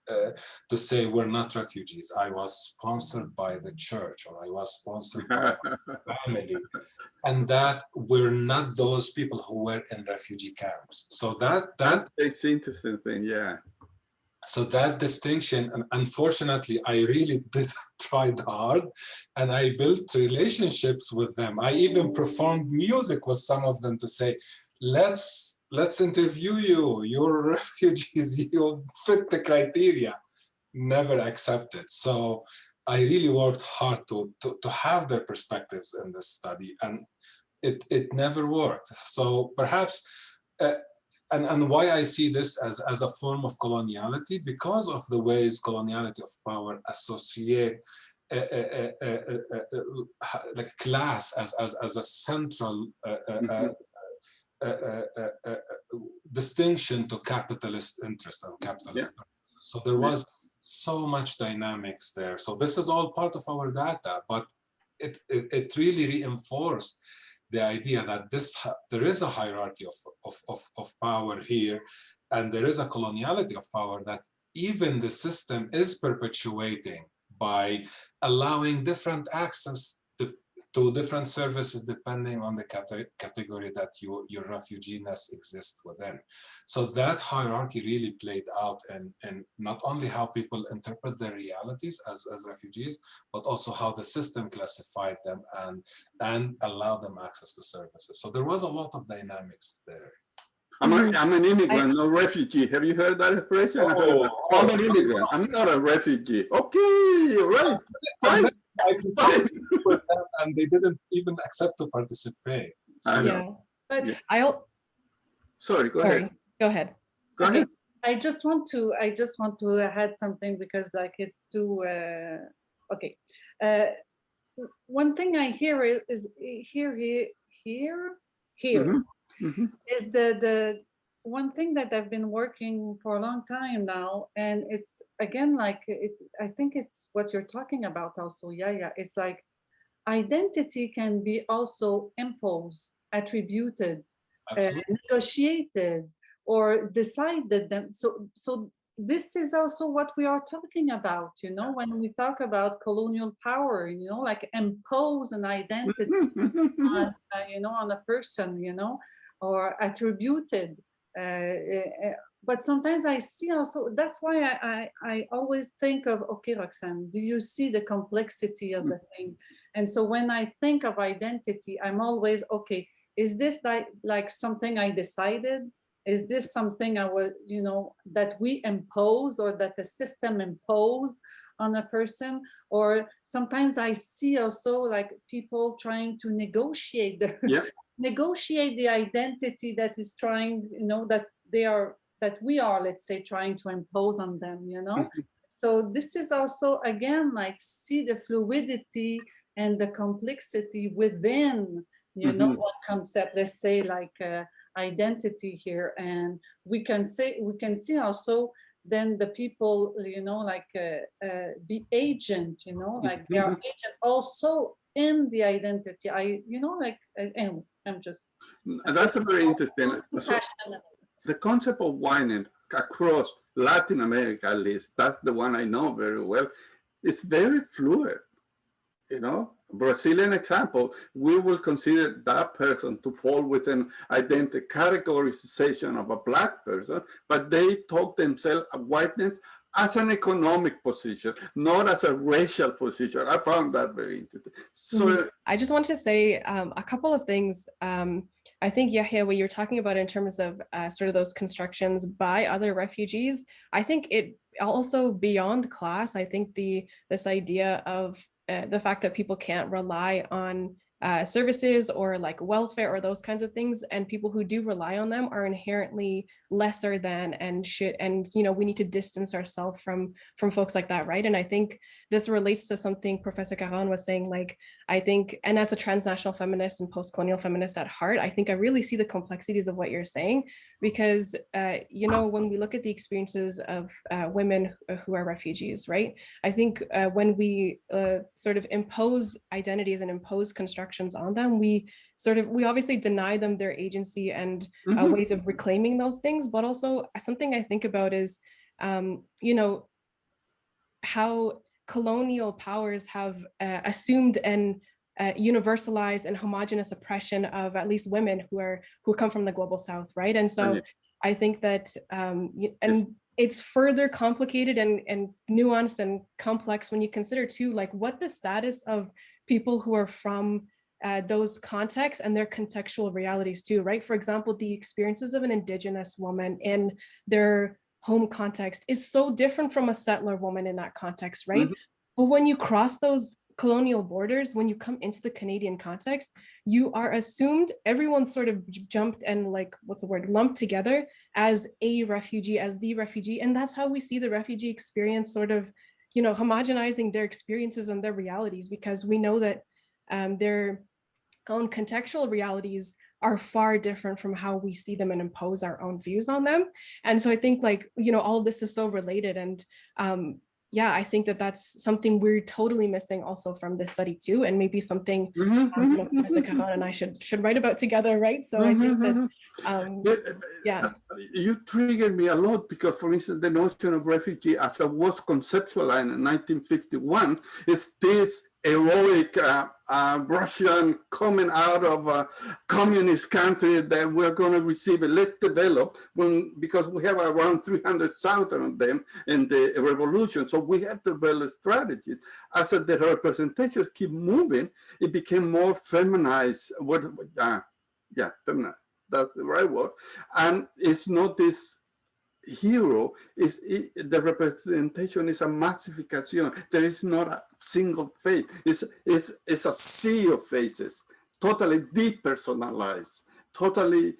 to say we're not refugees. I was sponsored by the church, or I was sponsored by my family, and that we're not those people who were in refugee camps. So it's interesting thing, yeah. So that distinction, and unfortunately, I really did try hard, and I built relationships with them. I even performed music with some of them to say, let's interview you. You're refugees. You fit the criteria. Never accepted. So I really worked hard to have their perspectives in this study, and it never worked. So perhaps. And why I see this as a form of coloniality, because of the ways coloniality of power associate like class as a central distinction to capitalist interest and capitalist purpose. So there was so much dynamics there. So this is all part of our data, but it really reinforced the idea that there is a hierarchy of power here, and there is a coloniality of power that even the system is perpetuating by allowing different access to different services depending on the category that your refugeness exists within. So that hierarchy really played out in not only how people interpret their realities as refugees, but also how the system classified them and allowed them access to services. So there was a lot of dynamics there. I'm an immigrant, no refugee. Have you heard that expression? I'm an immigrant. I'm not a refugee. Okay, right. Fine. I performed with them, and they didn't even accept to participate. So, Yeah, but Sorry, go ahead. Go ahead. Go ahead. I just want to add something, because like it's too okay. One thing I hear is is the one thing that I've been working for a long time now, and it's again like I think it's what you're talking about also, Yahya. It's like identity can be also imposed, attributed, negotiated, or decided. Them. So this is also what we are talking about, you know, when we talk about colonial power, you know, like impose an identity on, you know, on a person, you know, or attributed. But sometimes I see also, that's why I always think of, okay, Roxane, do you see the complexity of the thing? And so when I think of identity, I'm always, okay, is this like something I decided? Is this something I was, you know, that we impose, or that the system imposed on a person? Or sometimes I see also like people trying to negotiate negotiate the identity that is trying, you know, that we are, let's say, trying to impose on them, you know. So this is also, again, like, see the fluidity and the complexity within, you know, one concept, let's say, like identity here. And we can see also then the people, you know, like the agent, you know, like they are agent also in the identity. You know, like, and I'm just. That's a very interesting. So the concept of whining across Latin America, at least, that's the one I know very well, is very fluid. you know, Brazilian example, we will consider that person to fall within identity categorization of a Black person, but they talk themselves of whiteness as an economic position, not as a racial position. I found that very interesting. So I just wanted to say a couple of things. I think, Yahya, what you're talking about in terms of sort of those constructions by other refugees, I think it also beyond class, I think this idea of the fact that people can't rely on services or like welfare or those kinds of things, and people who do rely on them are inherently lesser than and you know, we need to distance ourselves from folks like that, right? And I think this relates to something Professor Caron was saying, like, I think, and as a transnational feminist and post-colonial feminist at heart, I think I really see the complexities of what you're saying, because you know, when we look at the experiences of women who are refugees, right? I think when we sort of impose identities and impose constructions on them, we obviously deny them their agency and ways of reclaiming those things. But also something I think about is, you know, how colonial powers have assumed and universalized and homogenous oppression of at least women who come from the global South, right? And so I think that, and it's further complicated and nuanced and complex when you consider too, like what the status of people who are from those contexts and their contextual realities too, right? For example, the experiences of an Indigenous woman in their home context is so different from a settler woman in that context, right? But when you cross those colonial borders, when you come into the Canadian context, you are assumed, everyone's sort of jumped and like, what's the word, lumped together as a refugee, as the refugee. And that's how we see the refugee experience sort of, you know, homogenizing their experiences and their realities, because we know that their own contextual realities are far different from how we see them and impose our own views on them. And so I think, like, you know, all of this is so related. And yeah, I think that that's something we're totally missing also from this study too, and maybe something you know, Professor Caron and I should write about together, right? So I think that, yeah. You triggered me a lot, because, for instance, the notion of refugee as it was conceptualized in 1951 is this heroic Russian coming out of a communist country that we're going to receive it, less developed, because we have around 300,000 of them in the revolution. So we have to develop strategies. As the representations keep moving, it became more feminized. Feminized. That's the right word. And it's not this hero, the representation is a massification. There is not a single face. It's a sea of faces, totally depersonalized, totally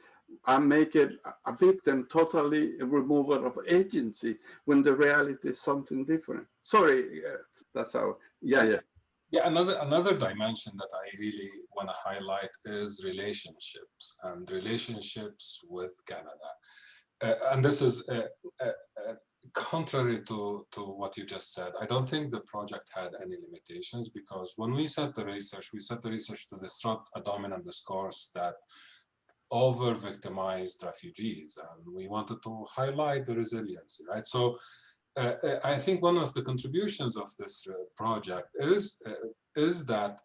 make it a victim, totally removal of agency, when the reality is something different. Sorry, that's how, yeah. Yeah, another dimension that I really want to highlight is relationships and relationships with Canada. And this is contrary to what you just said. I don't think the project had any limitations, because when we set the research, to disrupt a dominant discourse that over-victimized refugees, and we wanted to highlight the resiliency, right? So I think one of the contributions of this project is that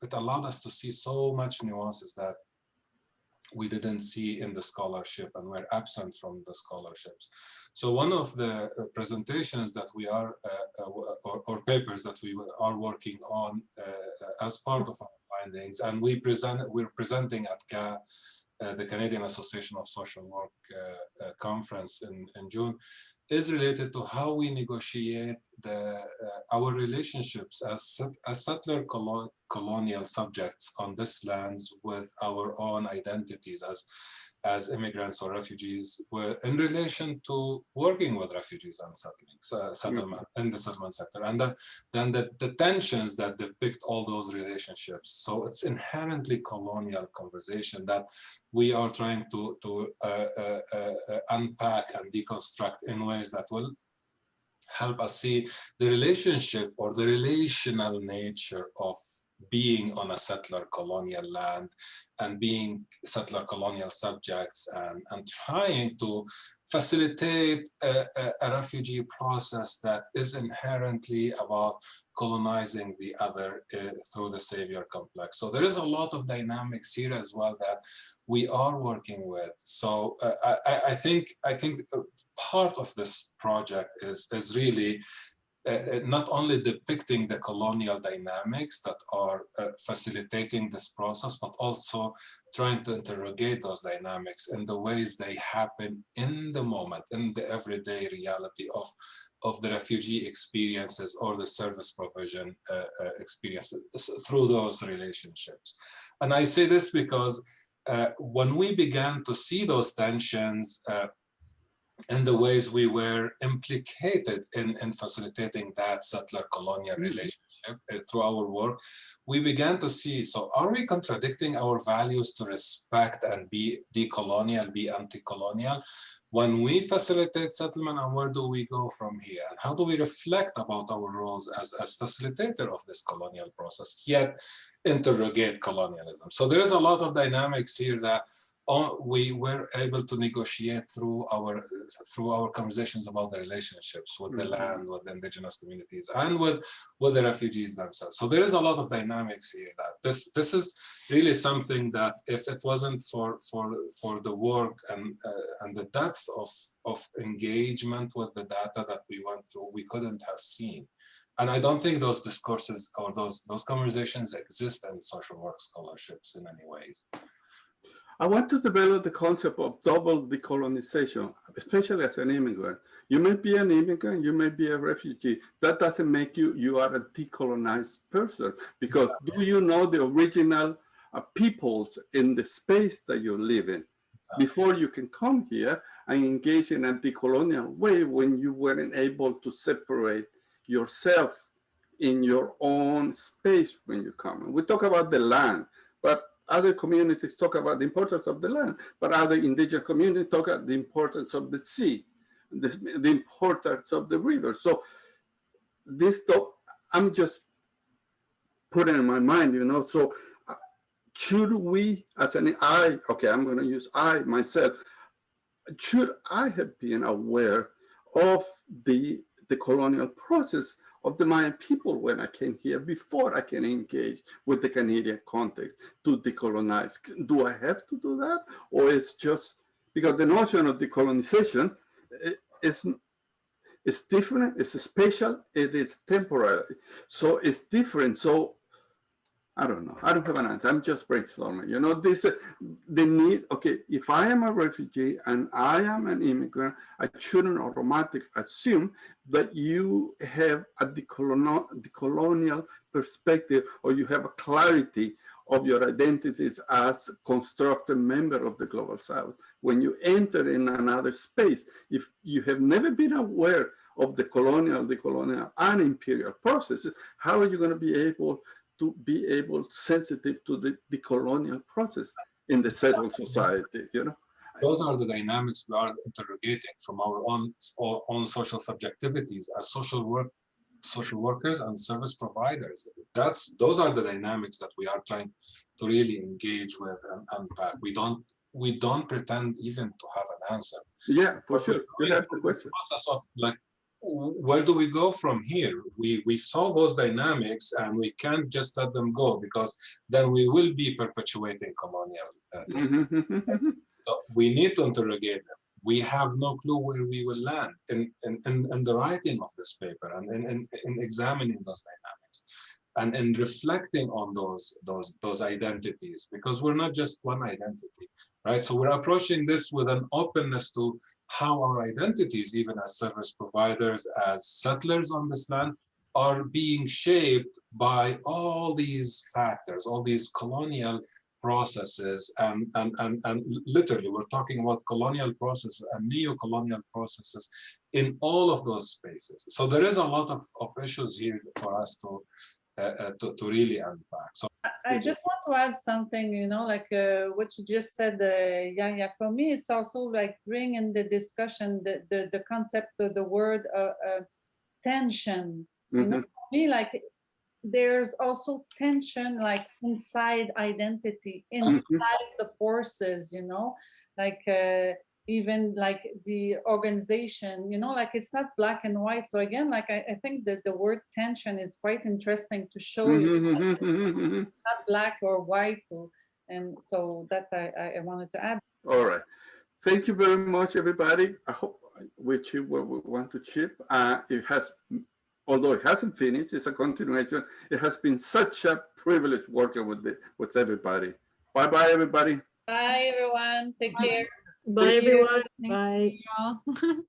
it allowed us to see so much nuances that we didn't see in the scholarship and were absent from the scholarships. So one of the presentations that we are, or papers that we are working on as part of our findings, and we're presenting at CA, the Canadian Association of Social Work conference in June, is related to how we negotiate our relationships as settler colonial subjects on this lands with our own identities as immigrants or refugees, in relation to working with refugees and settlement in the settlement sector, and then the tensions that depict all those relationships. So it's inherently colonial conversation that we are trying to unpack and deconstruct in ways that will help us see the relationship or the relational nature of being on a settler colonial land and being settler colonial subjects, and trying to facilitate a refugee process that is inherently about colonizing the other through the savior complex. So there is a lot of dynamics here as well that we are working with. So I think part of this project is really not only depicting the colonial dynamics that are facilitating this process, but also trying to interrogate those dynamics in the ways they happen in the moment, in the everyday reality of the refugee experiences or the service provision experiences through those relationships. And I say this because when we began to see those tensions in the ways we were implicated in facilitating that settler-colonial relationship through our work, we began to see, so are we contradicting our values to respect and be decolonial, be anti-colonial? When we facilitate settlement, and where do we go from here? And how do we reflect about our roles as facilitator of this colonial process, yet interrogate colonialism? So there is a lot of dynamics here that we were able to negotiate through our conversations about the relationships with the land, with the indigenous communities, and with the refugees themselves. So there is a lot of dynamics here. That this is really something that, if it wasn't for the work and the depth of engagement with the data that we went through, we couldn't have seen. And I don't think those discourses or those conversations exist in social work scholarships in any ways. I want to develop the concept of double decolonization, especially as an immigrant. You may be an immigrant, you may be a refugee. That doesn't make you are a decolonized person, because do you know the original peoples in the space that you live in? Before you can come here and engage in a decolonial way, when you weren't able to separate yourself in your own space when you come. We talk about the land, but other communities talk about the importance of the land, but other indigenous communities talk about the importance of the sea, the importance of the river. So this stuff, I'm just putting in my mind, you know, so should we, as an okay, I'm going to use I myself, should I have been aware of the colonial process of the Mayan people when I came here before I can engage with the Canadian context to decolonize? Do I have to do that? Or it's just because the notion of decolonization is different, it's spatial, it is temporary. So it's different. So I don't know. I don't have an answer. I'm just brainstorming. You know, the need, okay, if I am a refugee and I am an immigrant, I shouldn't automatically assume that you have a decolonial perspective, or you have a clarity of your identities as constructed member of the Global South. When you enter in another space, if you have never been aware of the colonial, and imperial processes, how are you going to be able sensitive to the colonial process in the settled society, you know? Those are the dynamics we are interrogating from our own social subjectivities as social workers and service providers. Those are the dynamics that we are trying to really engage with and unpack. We don't pretend even to have an answer. Yeah, for sure. You have the question. Process of, like, where do we go from here? We saw those dynamics, and we can't just let them go, because then we will be perpetuating colonial. So we need to interrogate them. We have no clue where we will land in the writing of this paper, and in examining those dynamics, and in reflecting on those identities, because we're not just one identity, right? So we're approaching this with an openness to how our identities, even as service providers, as settlers on this land, are being shaped by all these factors, all these colonial processes, and literally we're talking about colonial processes and neo-colonial processes in all of those spaces. So there is a lot of issues here for us to really unpack. So I just want to add something, you know, like what you just said, Yahya. For me, it's also like bring in the discussion the concept of the word tension. You know, for me, like there's also tension, like inside identity, inside the forces, you know, like even like the organization, you know, like it's not black and white. So again, like I think that the word tension is quite interesting to show you that it's not black or white. And so that I wanted to add. All right. Thank you very much, everybody. I hope we chip what we want to chip. It has, although it hasn't finished, it's a continuation. It has been such a privilege working with everybody. Bye-bye, everybody. Bye, everyone. Take care. Bye, everyone. Thanks. Bye. See you all.